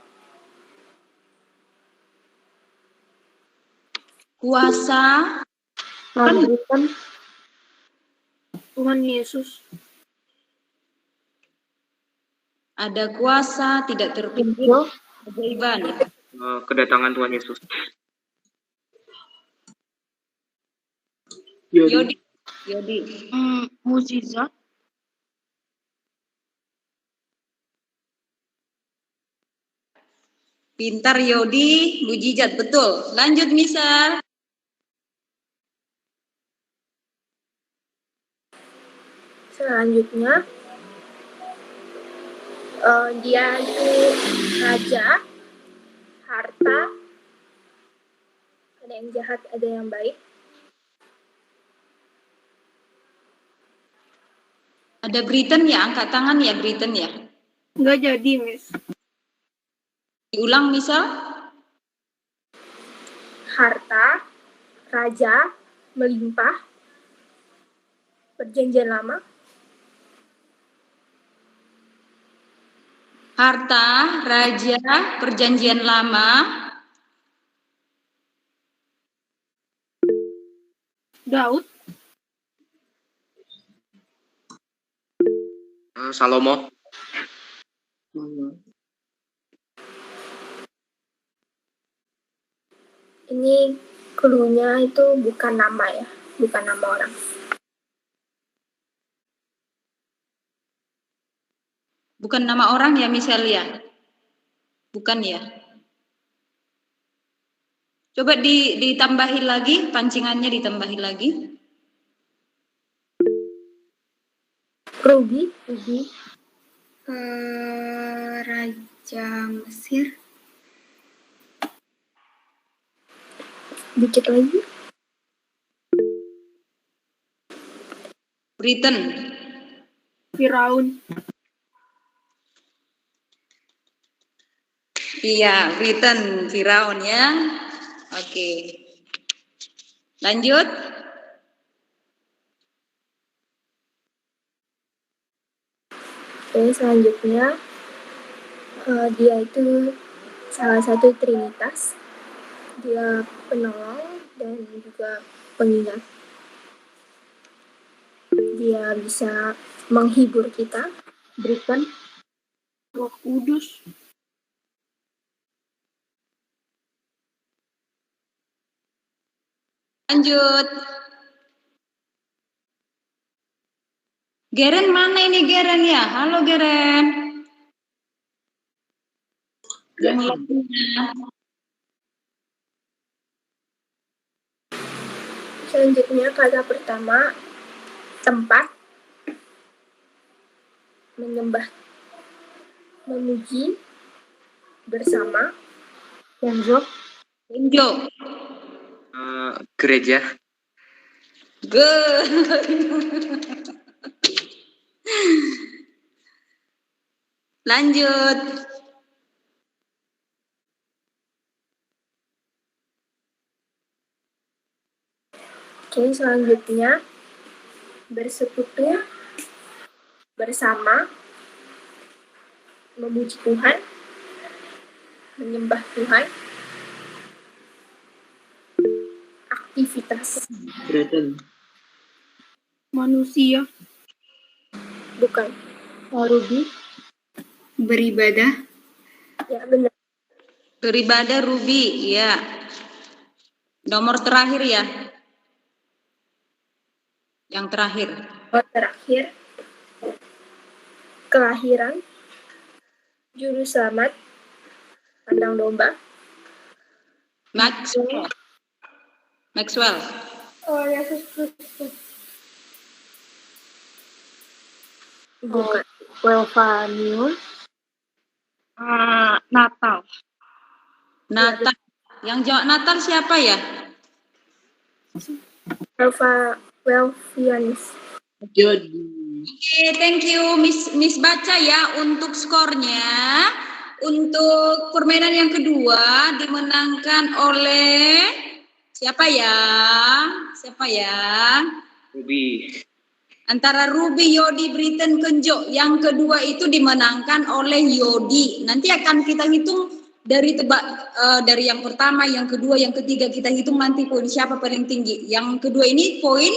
Kuasa. Tuhan Yesus. Ada kuasa, tidak terpikir. Keajaiban. Kedatangan Tuhan Yesus. Yodi. Mukjizat. Pintar Yodi, mujizat, betul. Lanjut misal. Selanjutnya, dia itu raja, harta, ada yang jahat, ada yang baik. Ada Britain ya, angkat tangan ya Britain ya. Nggak jadi, Miss. Diulang misal. Harta, raja, melimpah, perjanjian lama. Harta, raja, perjanjian lama. Daud. Salomo. Ini clue-nya itu bukan nama ya, bukan nama orang. Bukan nama orang ya misalnya. Bukan ya. Coba ditambahin lagi, pancingannya ditambahin lagi. Ruby. Raja Mesir. Dikit lagi. Britain. Firaun. Iya, Britain, Firaun ya. Oke. Lanjut. Oke, selanjutnya dia itu salah satu trinitas. Dia penolong dan juga pengingat. Dia bisa menghibur kita. Berikan Roh Kudus. Lanjut. Geren mana ini Geren ya? Halo Geren. Selanjutnya kata pertama, tempat, menyembah, memuji, bersama, Kenzo. Gereja. Lanjut. Oke, selanjutnya bersekutu, bersama, memuji Tuhan, menyembah Tuhan, aktivitas. Manusia. Bukan. Ruby. Beribadah. Ya, benar. Beribadah Ruby, ya. Nomor terakhir ya. Yang terakhir. Nomor terakhir, kelahiran, juru selamat, kandang domba. Maxwell. Oh, Yesus Kristus. Bukan. Welvanius. Natal. Natal. Yang jawab Natal siapa ya? Welvianus. Oke, thank you Miss baca ya untuk skornya. Untuk permainan yang kedua dimenangkan oleh siapa ya? Ruby. Antara Ruby, Yodi, Britain, Kenjo. Yang kedua itu dimenangkan oleh Yodi. Nanti akan kita hitung dari dari yang pertama, yang kedua, yang ketiga, kita hitung nanti poin siapa paling tinggi. Yang kedua ini poin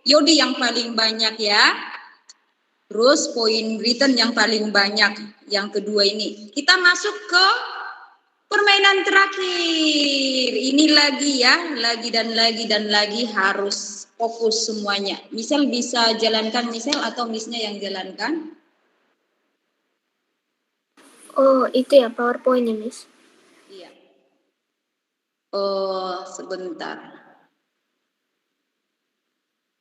Yodi yang paling banyak ya. Terus poin Britain yang paling banyak. Yang kedua ini. Kita masuk ke permainan terakhir. Ini lagi ya, lagi dan lagi harus fokus semuanya. Misal bisa jalankan Misal atau Missnya yang jalankan? Oh, itu ya PowerPoint-nya, Miss. Iya. Oh, sebentar.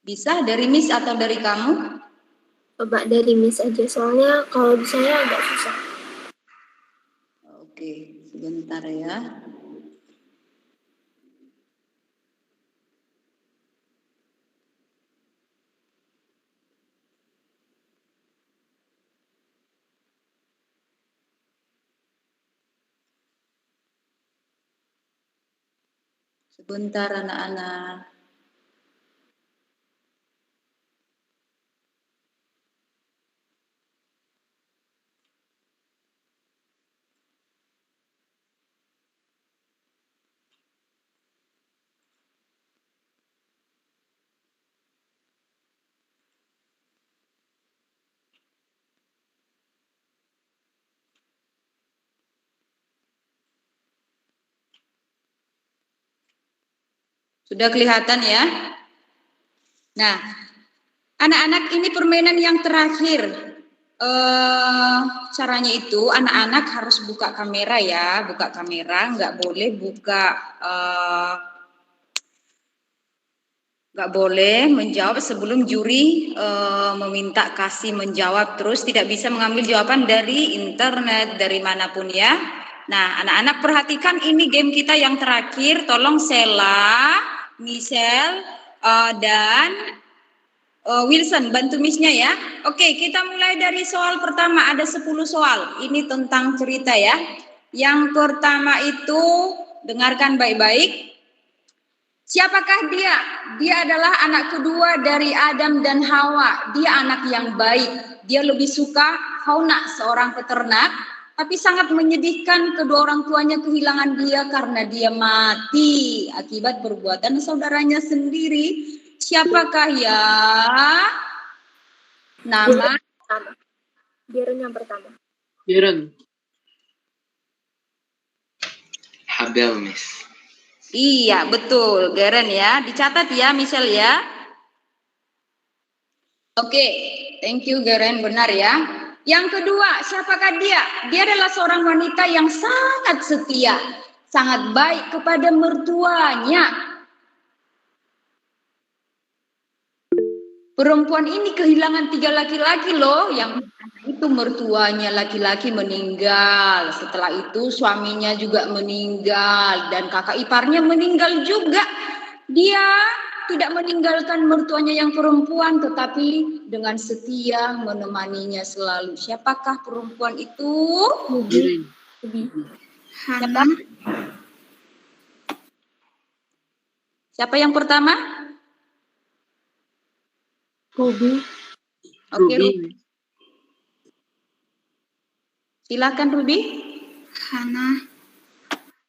Bisa dari Miss atau dari kamu? Coba dari Miss aja, soalnya kalau bisanya agak susah. Oke, sebentar ya. Sebentar anak-anak. Sudah kelihatan ya? Nah, anak-anak ini permainan yang terakhir. Caranya itu anak-anak harus buka kamera ya, buka kamera, nggak boleh nggak boleh menjawab sebelum juri meminta kasih menjawab, terus tidak bisa mengambil jawaban dari internet, dari manapun ya. Nah, anak-anak perhatikan ini game kita yang terakhir, tolong Sela, Michelle, dan Wilson, bantu Miss-nya ya. Oke, kita mulai dari soal pertama. Ada 10 soal. Ini tentang cerita ya. Yang pertama itu, dengarkan baik-baik. Siapakah dia? Dia adalah anak kedua dari Adam dan Hawa. Dia anak yang baik. Dia lebih suka Hauna, seorang peternak. Tapi sangat menyedihkan kedua orang tuanya kehilangan dia karena dia mati akibat perbuatan saudaranya sendiri. Siapakah ya? Nama? Geren yang pertama. Geren. Habel, Miss. Iya, betul, Geren ya. Dicatat ya, Michelle ya. Oke, thank you Geren, benar ya. Yang kedua, siapakah dia? Dia adalah seorang wanita yang sangat setia, sangat baik kepada mertuanya. Perempuan ini kehilangan 3 laki-laki loh, yang itu mertuanya laki-laki meninggal. Setelah itu suaminya juga meninggal dan kakak iparnya meninggal juga. Dia tidak meninggalkan mertuanya yang perempuan, tetapi dengan setia menemaninya selalu. Siapakah perempuan itu? Siapa? Siapa yang pertama? Ruby. Oke, Ruby. Silakan Ruby. Hana.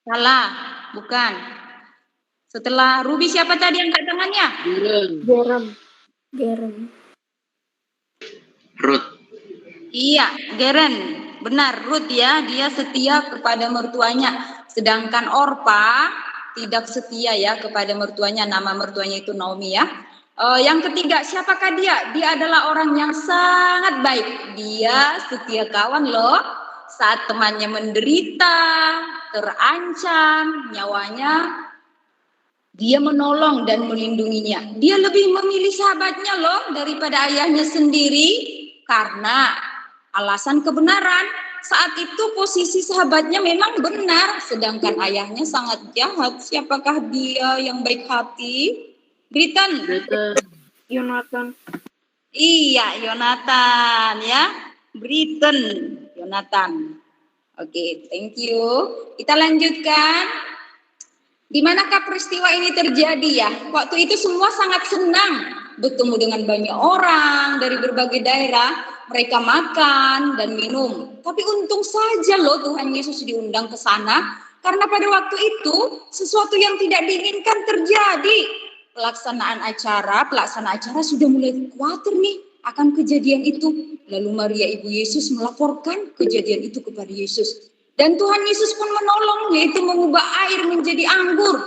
Salah, bukan. Setelah Ruby siapa tadi yang angkat tangannya? Geren. Ruth. Iya, Geren. Benar, Ruth ya. Dia setia kepada mertuanya. Sedangkan Orpa tidak setia ya kepada mertuanya. Nama mertuanya itu Naomi ya. Yang ketiga, siapakah dia? Dia adalah orang yang sangat baik. Dia setia kawan loh. Saat temannya menderita, terancam nyawanya, dia menolong dan melindunginya. Dia lebih memilih sahabatnya loh daripada ayahnya sendiri karena alasan kebenaran. Saat itu posisi sahabatnya memang benar, sedangkan ayahnya sangat jahat. Siapakah dia yang baik hati? Britain. Yonatan. Iya, Yonatan ya. Britain, Yonatan. Oke, thank you. Kita lanjutkan. Di manakah peristiwa ini terjadi ya? Waktu itu semua sangat senang bertemu dengan banyak orang dari berbagai daerah. Mereka makan dan minum. Tapi untung saja loh Tuhan Yesus diundang ke sana. Karena pada waktu itu sesuatu yang tidak diinginkan terjadi. Pelaksanaan acara sudah mulai khawatir nih akan kejadian itu. Lalu Maria Ibu Yesus melaporkan kejadian itu kepada Yesus. Dan Tuhan Yesus pun menolong, yaitu mengubah air menjadi anggur.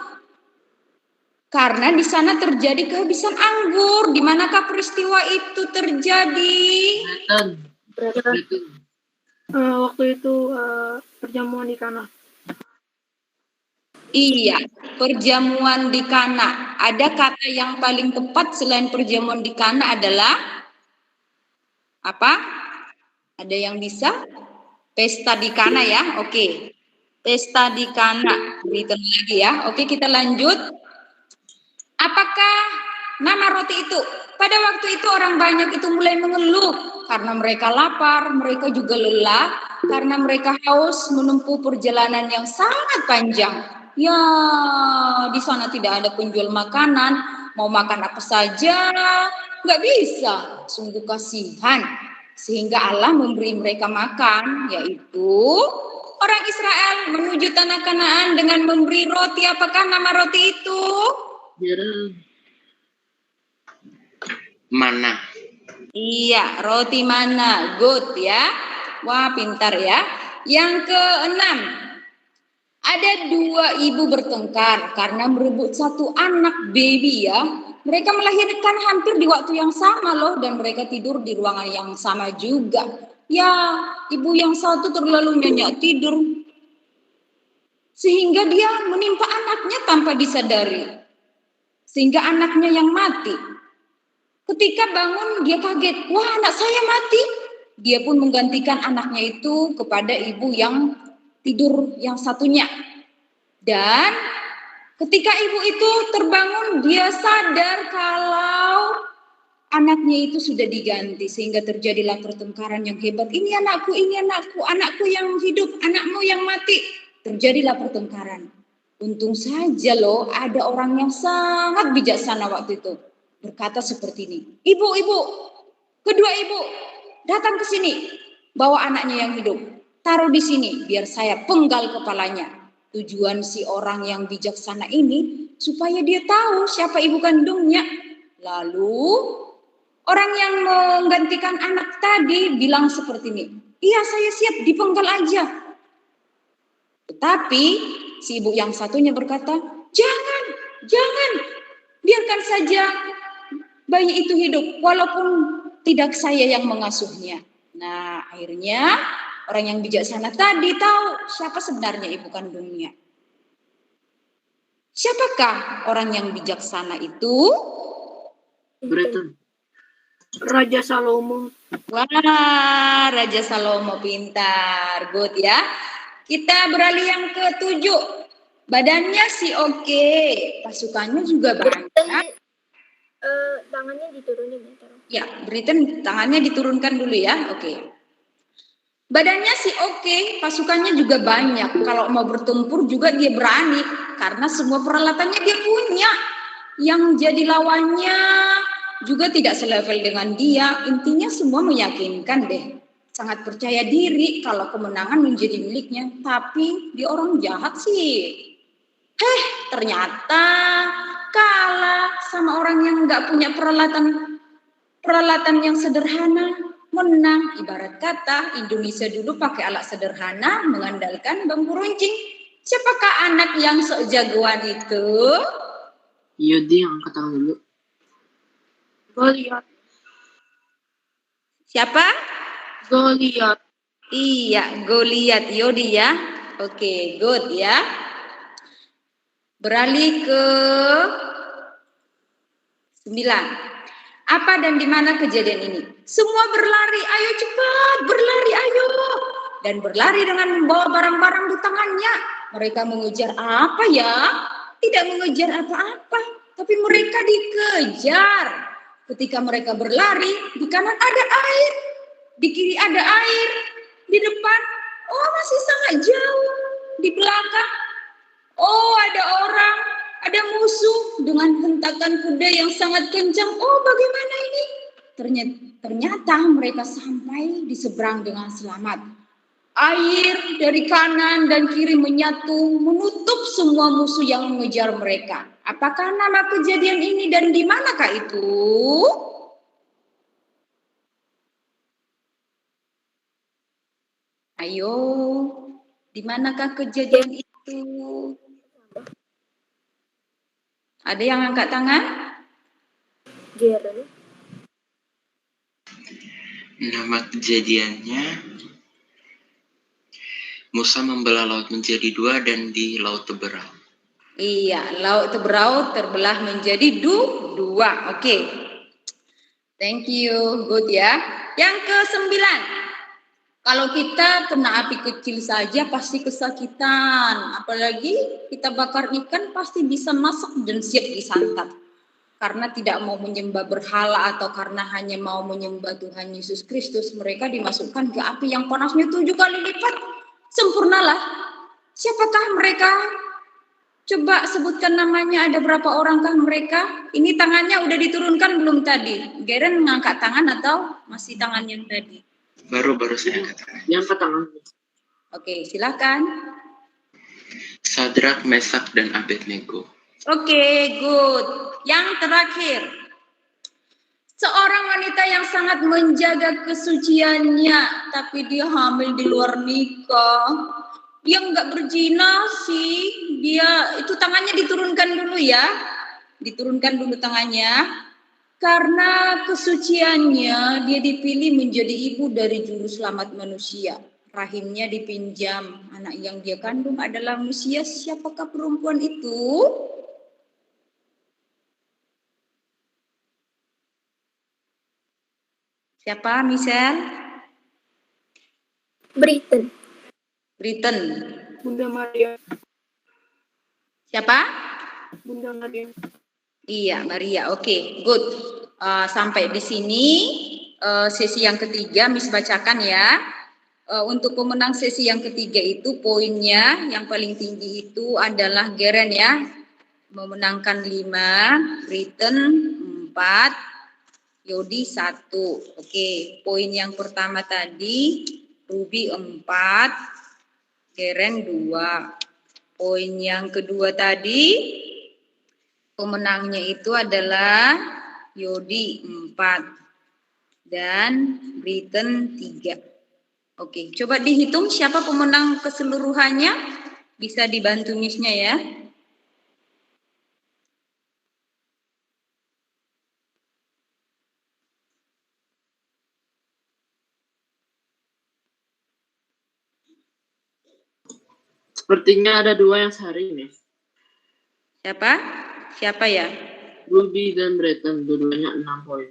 Karena di sana terjadi kehabisan anggur. Di manakah peristiwa itu terjadi? Waktu itu perjamuan di Kana. Iya, perjamuan di Kana. Ada kata yang paling tepat selain perjamuan di Kana adalah apa? Ada yang bisa? Pesta di Kana ya. Oke. Pesta di Kana. Berikan lagi ya. Oke, kita lanjut. Apakah nama roti itu? Pada waktu itu orang banyak itu mulai mengeluh karena mereka lapar, mereka juga lelah karena mereka haus menempuh perjalanan yang sangat panjang. Ya, di sana tidak ada penjual makanan, mau makan apa saja, nggak bisa. Sungguh kasihan. Sehingga Allah memberi mereka makan, yaitu orang Israel menuju tanah Kanaan dengan memberi roti. Apakah nama roti itu? Mana. Iya, roti mana. Good ya. Wah, pintar ya. Yang keenam. Ada 2 ibu bertengkar karena merebut satu anak baby ya. Mereka melahirkan hampir di waktu yang sama loh dan mereka tidur di ruangan yang sama juga. Ya, ibu yang satu terlalu nyenyak tidur sehingga dia menimpa anaknya tanpa disadari. Sehingga anaknya yang mati. Ketika bangun dia kaget, wah anak saya mati. Dia pun menggantikan anaknya itu kepada ibu yang tidur yang satunya. Dan ketika ibu itu terbangun, dia sadar kalau anaknya itu sudah diganti. Sehingga terjadilah pertengkaran yang hebat. Ini anakku, anakku yang hidup, anakmu yang mati. Terjadilah pertengkaran. Untung saja loh ada orang yang sangat bijaksana waktu itu. Berkata seperti ini, ibu, kedua ibu datang ke sini. Bawa anaknya yang hidup. Taruh di sini biar saya penggal kepalanya. Tujuan si orang yang bijaksana ini supaya dia tahu siapa ibu kandungnya. Lalu orang yang menggantikan anak tadi bilang seperti ini. Iya saya siap dipenggal aja. Tetapi si ibu yang satunya berkata, jangan Jangan, biarkan saja bayi itu hidup, walaupun tidak saya yang mengasuhnya. Nah, akhirnya orang yang bijaksana tadi tahu siapa sebenarnya ibu kandungnya. Siapakah orang yang bijaksana itu? Raja Salomo. Wah, Raja Salomo pintar. Good ya. Kita beralih yang ke-7. Badannya sih oke, pasukannya juga banyak. Tangannya diturunin ya, taruh. Ya, Britain tangannya diturunkan dulu ya. Oke. Badannya sih oke, pasukannya juga banyak. Kalau mau bertempur juga dia berani karena semua peralatannya dia punya. Yang jadi lawannya juga tidak selevel dengan dia. Intinya semua meyakinkan deh. Sangat percaya diri kalau kemenangan menjadi miliknya. Tapi dia orang jahat sih. Ternyata kalah sama orang yang nggak punya peralatan yang sederhana, menang. Ibarat kata Indonesia dulu pakai alat sederhana mengandalkan bambu runcing. Siapakah anak yang sok jagoan itu? Yodi yang angkat tangan dulu. Goliat. Siapa? Goliat. Iya, Goliat. Yodi ya. Oke, good ya. Beralih ke 9. Apa dan di mana kejadian ini? Semua berlari, ayo cepat, berlari, ayo. Dan berlari dengan membawa barang-barang di tangannya. Mereka mengejar apa ya? Tidak mengejar apa-apa, tapi mereka dikejar. Ketika mereka berlari, di kanan ada air, di kiri ada air, di depan, oh masih sangat jauh, di belakang, oh ada orang, ada musuh dengan hentakan kuda yang sangat kencang. Oh bagaimana ini? Ternyata mereka sampai di seberang dengan selamat. Air dari kanan dan kiri menyatu, menutup semua musuh yang mengejar mereka. Apakah nama kejadian ini dan di manakah itu? Ayo, di manakah kejadian itu? Ada yang angkat tangan? Nama kejadiannya Musa membelah laut menjadi 2 dan di laut terbelah. Iya, laut terbelah menjadi 2. Oke. Thank you. Good ya. Yang ke-9. Kalau kita kena api kecil saja pasti kesakitan. Apalagi kita bakar ikan pasti bisa masak dan siap disantap. Karena tidak mau menyembah berhala atau karena hanya mau menyembah Tuhan Yesus Kristus, mereka dimasukkan ke api yang panasnya 7 kali lipat. Sempurnalah. Siapakah mereka? Coba sebutkan namanya, ada berapa orangkah mereka? Ini tangannya udah diturunkan belum tadi? Geren mengangkat tangan atau masih tangan yang tadi? Baru saya angkat tangan. Yang angkat tangan. Oke, silakan. Sadrak, Mesak, dan Abednego. Oke, good. Yang terakhir. Seorang wanita yang sangat menjaga kesuciannya, tapi dia hamil di luar nikah. Dia nggak berzina sih. Dia itu tangannya diturunkan dulu ya. Diturunkan dulu tangannya. Karena kesuciannya dia dipilih menjadi ibu dari juru selamat manusia. Rahimnya dipinjam. Anak yang dia kandung adalah manusia. Siapakah perempuan itu? Siapa, Michelle? Britain. Bunda Maria. Siapa? Bunda Maria. Iya, Maria. Oke, good. Sampai di sini sesi yang ketiga, Miss bacakan ya. Untuk pemenang sesi yang ketiga itu poinnya yang paling tinggi itu adalah Geren ya. Memenangkan 5, Britain 4, Yodi 1. Oke, poin yang pertama tadi Ruby 4, Geren 2. Poin yang kedua tadi pemenangnya itu adalah Yodi 4 dan Britain 3. Oke, coba dihitung siapa pemenang keseluruhannya. Bisa dibantu Miss-nya ya. Sepertinya ada 2 yang sehari, Miss. Siapa? Siapa ya? Ruby dan Breton, dua-duanya 6 poin.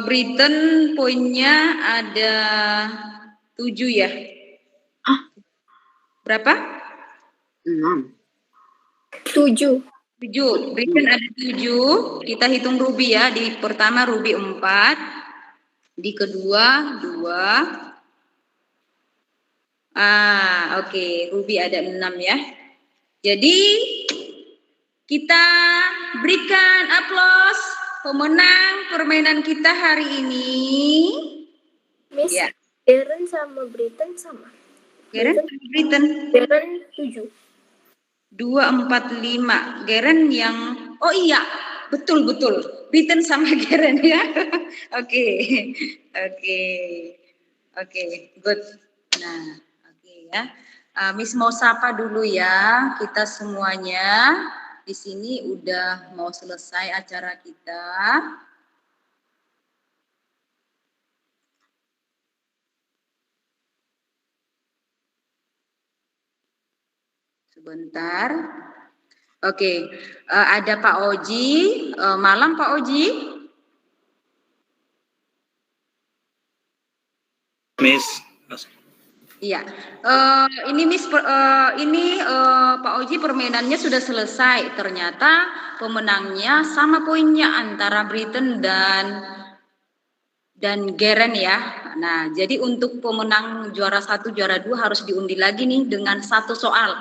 Britain poinnya ada 7 ya? Berapa? 6. 7. 7. Britain ada 7. Kita hitung Ruby ya. Di pertama Ruby 4. Di kedua 2. Oke. Ruby ada 6 ya. Jadi kita berikan aplaus pemenang permainan kita hari ini. Miss, Ya. Darren sama Britain sama. Garen, Britain. Darren 7. 2, 4, 5. Garen yang, oh iya, betul. Britain sama Garen ya. Oke, good. Nah, oke ya. Miss mau sapa dulu ya, kita semuanya di sini udah mau selesai acara kita. Sebentar. Oke, ada Pak Oji. Malam Pak Oji. Miss. Iya. Ini Miss, Pak Oji permainannya sudah selesai. Ternyata pemenangnya sama poinnya antara Britain dan Garen ya. Nah, jadi untuk pemenang juara 1, juara 2 harus diundi lagi nih dengan 1 soal.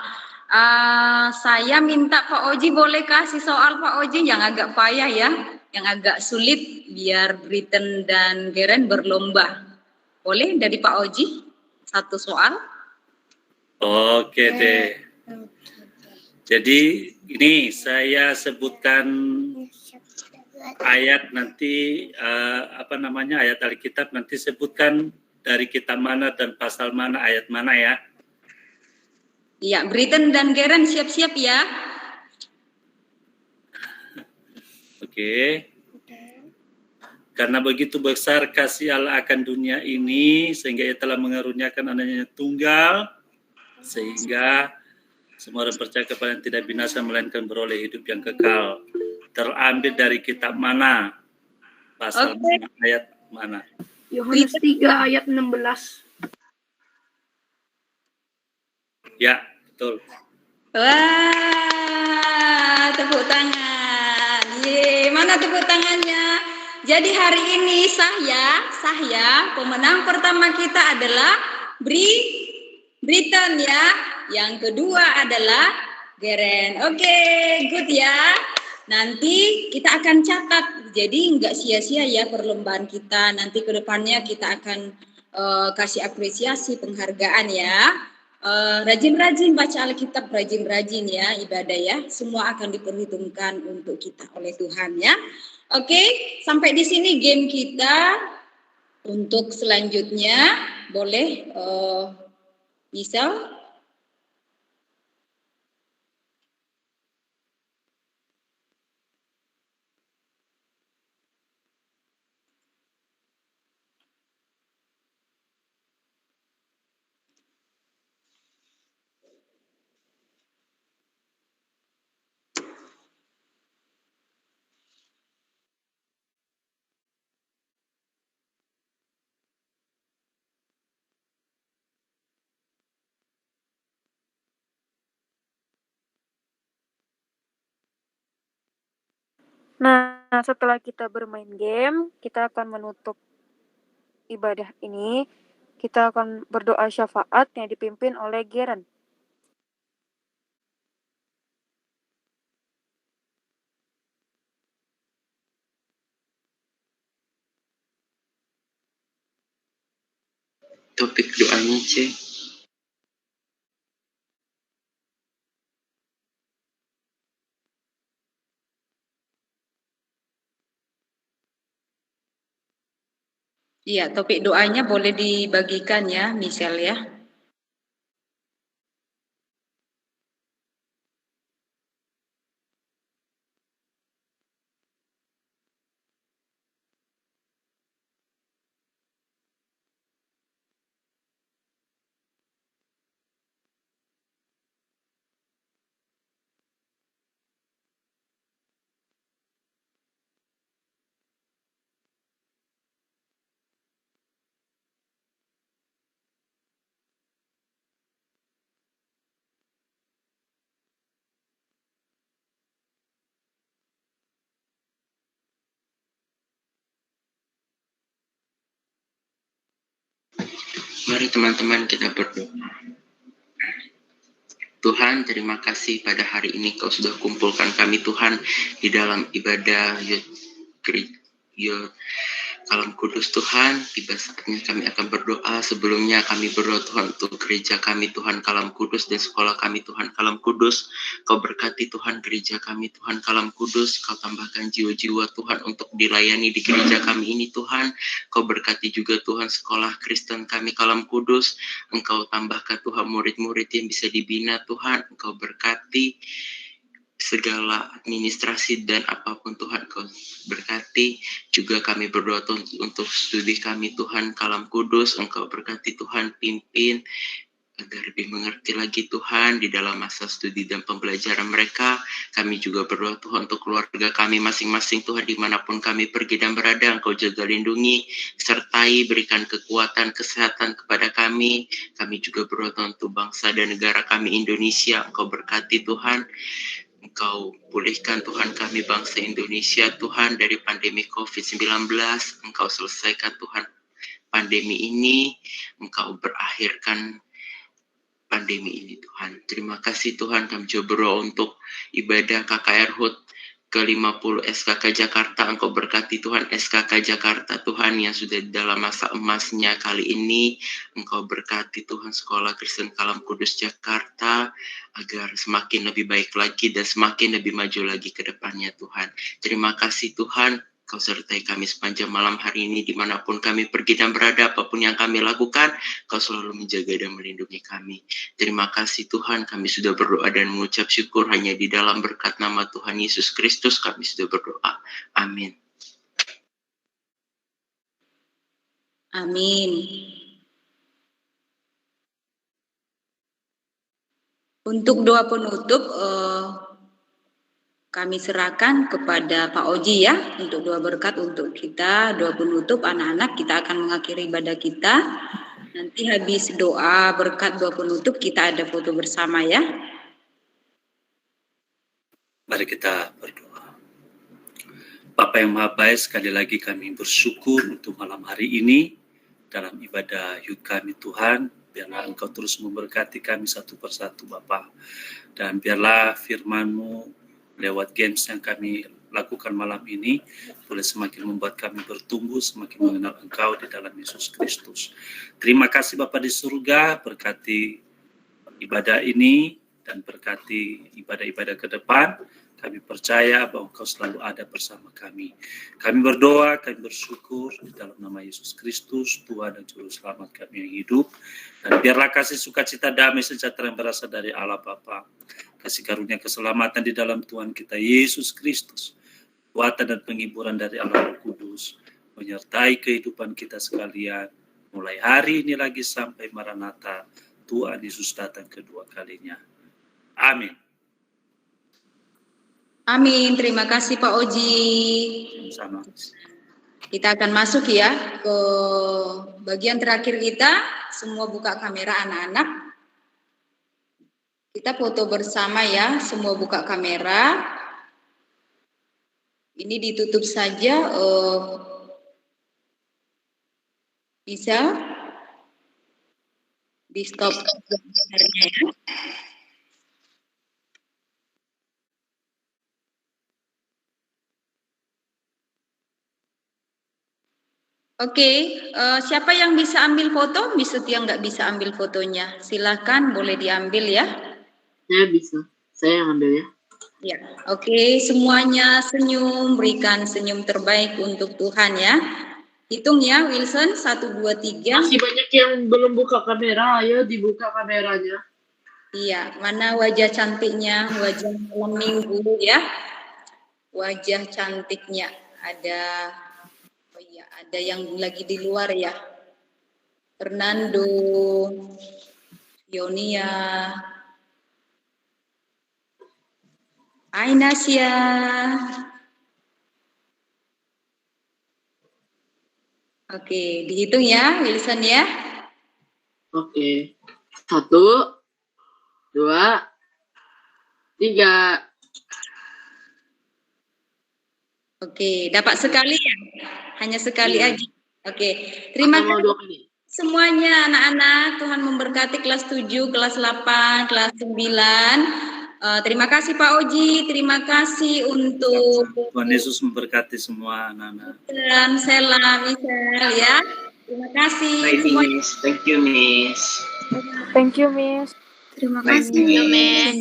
Saya minta Pak Oji boleh kasih soal Pak Oji yang agak payah ya, yang agak sulit biar Britain dan Garen berlomba. Boleh dari Pak Oji 1 soal? Oke deh. Jadi ini saya sebutkan ayat nanti ayat Alkitab nanti sebutkan dari kitab mana dan pasal mana, ayat mana ya. Iya, Britain dan Garen siap-siap ya. Oke. Karena begitu besar kasih Allah akan dunia ini, sehingga Ia telah mengaruniakan anaknya tunggal, sehingga semua orang percaya kepada yang tidak binasa, melainkan beroleh hidup yang kekal. Terambil dari kitab mana? Pasal mana, ayat mana? Yohanes 3 ayat 16. Ya, betul. Wah, tepuk tangan. Mana tepuk tangannya? Jadi hari ini sah ya. Pemenang pertama kita adalah Britain ya. Yang kedua adalah Garen. Oke, good ya. Nanti kita akan catat. Jadi nggak sia-sia ya perlombaan kita. Nanti ke depannya kita akan kasih apresiasi, penghargaan ya. Rajin-rajin baca Alkitab, rajin-rajin ya ibadah ya. Semua akan diperhitungkan untuk kita oleh Tuhan ya. Oke, sampai di sini game kita. Untuk selanjutnya boleh Michelle. Nah, setelah kita bermain game, kita akan menutup ibadah ini. Kita akan berdoa syafaat yang dipimpin oleh Garen. Topik doanya, C. Iya, topik doanya boleh dibagikan ya, Michelle ya. Mari teman-teman kita berdoa. Tuhan, terima kasih pada hari ini Kau sudah kumpulkan kami Tuhan di dalam ibadah Kalam Kudus Tuhan. Tiba saatnya kami akan berdoa. Sebelumnya kami berdoa Tuhan untuk gereja kami Tuhan Kalam Kudus dan sekolah kami Tuhan Kalam Kudus. Kau berkati Tuhan gereja kami Tuhan Kalam Kudus. Kau tambahkan jiwa-jiwa Tuhan untuk dilayani di gereja kami ini Tuhan. Kau berkati juga Tuhan sekolah Kristen kami Kalam Kudus. Engkau tambahkan Tuhan murid-murid yang bisa dibina Tuhan. Engkau berkati segala administrasi dan apapun Tuhan Kau berkati. Juga kami berdoa untuk studi kami Tuhan Kalam Kudus. Engkau berkati Tuhan, pimpin agar lebih mengerti lagi Tuhan di dalam masa studi dan pembelajaran mereka. Kami juga berdoa Tuhan untuk keluarga kami masing-masing Tuhan, dimanapun kami pergi dan berada, Engkau jaga lindungi, sertai berikan kekuatan, kesehatan kepada kami. Kami juga berdoa Tuhan untuk bangsa dan negara kami Indonesia. Engkau berkati Tuhan, Engkau pulihkan Tuhan kami bangsa Indonesia Tuhan dari pandemi COVID-19. Engkau selesaikan Tuhan pandemi ini. Engkau berakhirkan pandemi ini Tuhan. Terima kasih Tuhan. Kami juga berdoa untuk ibadah KKR HUT ke-50 SKK Jakarta. Engkau berkati Tuhan SKK Jakarta Tuhan yang sudah dalam masa emasnya kali ini. Engkau berkati Tuhan sekolah Kristen Kalam Kudus Jakarta agar semakin lebih baik lagi dan semakin lebih maju lagi ke depannya Tuhan. Terima kasih Tuhan. Kau sertai kami sepanjang malam hari ini dimanapun kami pergi dan berada, apapun yang kami lakukan, Kau selalu menjaga dan melindungi kami. Terima kasih Tuhan, kami sudah berdoa dan mengucap syukur hanya di dalam berkat nama Tuhan Yesus Kristus kami sudah berdoa. Amin. Amin. Untuk doa penutup, kami serahkan kepada Pak Oji ya, untuk doa berkat untuk kita, doa penutup anak-anak, kita akan mengakhiri ibadah kita. Nanti habis doa berkat, doa penutup, kita ada foto bersama ya. Mari kita berdoa. Bapa yang Maha Baik, sekali lagi kami bersyukur untuk malam hari ini dalam ibadah yud kami Tuhan. Biarlah Engkau terus memberkati kami satu persatu Bapa. Dan biarlah firman-Mu lewat games yang kami lakukan malam ini boleh semakin membuat kami bertumbuh, semakin mengenal Engkau di dalam Yesus Kristus. Terima kasih Bapa di surga, berkati ibadah ini dan berkati ibadah-ibadah ke depan. Kami percaya bahwa Engkau selalu ada bersama kami. Kami berdoa, kami bersyukur di dalam nama Yesus Kristus, Tuhan dan Juru Selamat kami yang hidup. Dan biarlah kasih sukacita damai sejahtera yang berasal dari Allah Bapa, kasih karunia keselamatan di dalam Tuhan kita Yesus Kristus, kekuatan dan penghiburan dari Allah Roh Kudus, menyertai kehidupan kita sekalian, mulai hari ini lagi sampai Maranatha, Tuhan Yesus datang kedua kalinya. Amin. Amin. Terima kasih Pak Oji. Sama. Kita akan masuk ya ke bagian terakhir kita. Semua buka kamera anak-anak. Kita foto bersama ya. Semua buka kamera. Ini ditutup saja. Bisa di stop ya. Oke, siapa yang bisa ambil foto? Bisa yang nggak bisa ambil fotonya? Silakan, boleh diambil ya. Saya bisa, saya yang ambil ya. Ya, oke, semuanya senyum, berikan senyum terbaik untuk Tuhan ya. Hitung ya, Wilson, 1, 2, 3. Masih banyak yang belum buka kamera, ayo dibuka kameranya. Iya, mana wajah cantiknya, wajah malam minggu ya. Wajah cantiknya, ada... Oh iya, ada yang lagi di luar ya. Fernando, Yonia, Ainasya. Oke, dihitung ya, Wilson ya. Oke. 1, 2, 3. Oke, dapat sekali ya? Hanya sekali aja. Oke, terima kasih. semuanya anak-anak. Tuhan memberkati kelas 7, kelas 8, kelas 9. Terima kasih Pak Oji, terima kasih untuk Tuhan Yesus memberkati semua anak-anak. dan Sela, Michelle ya. Terima kasih. Miss. Thank you, Miss. Thank you, Miss. Terima Thank kasih, you, Miss.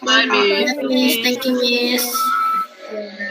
Bye, Miss. Thank you, Miss. Bye.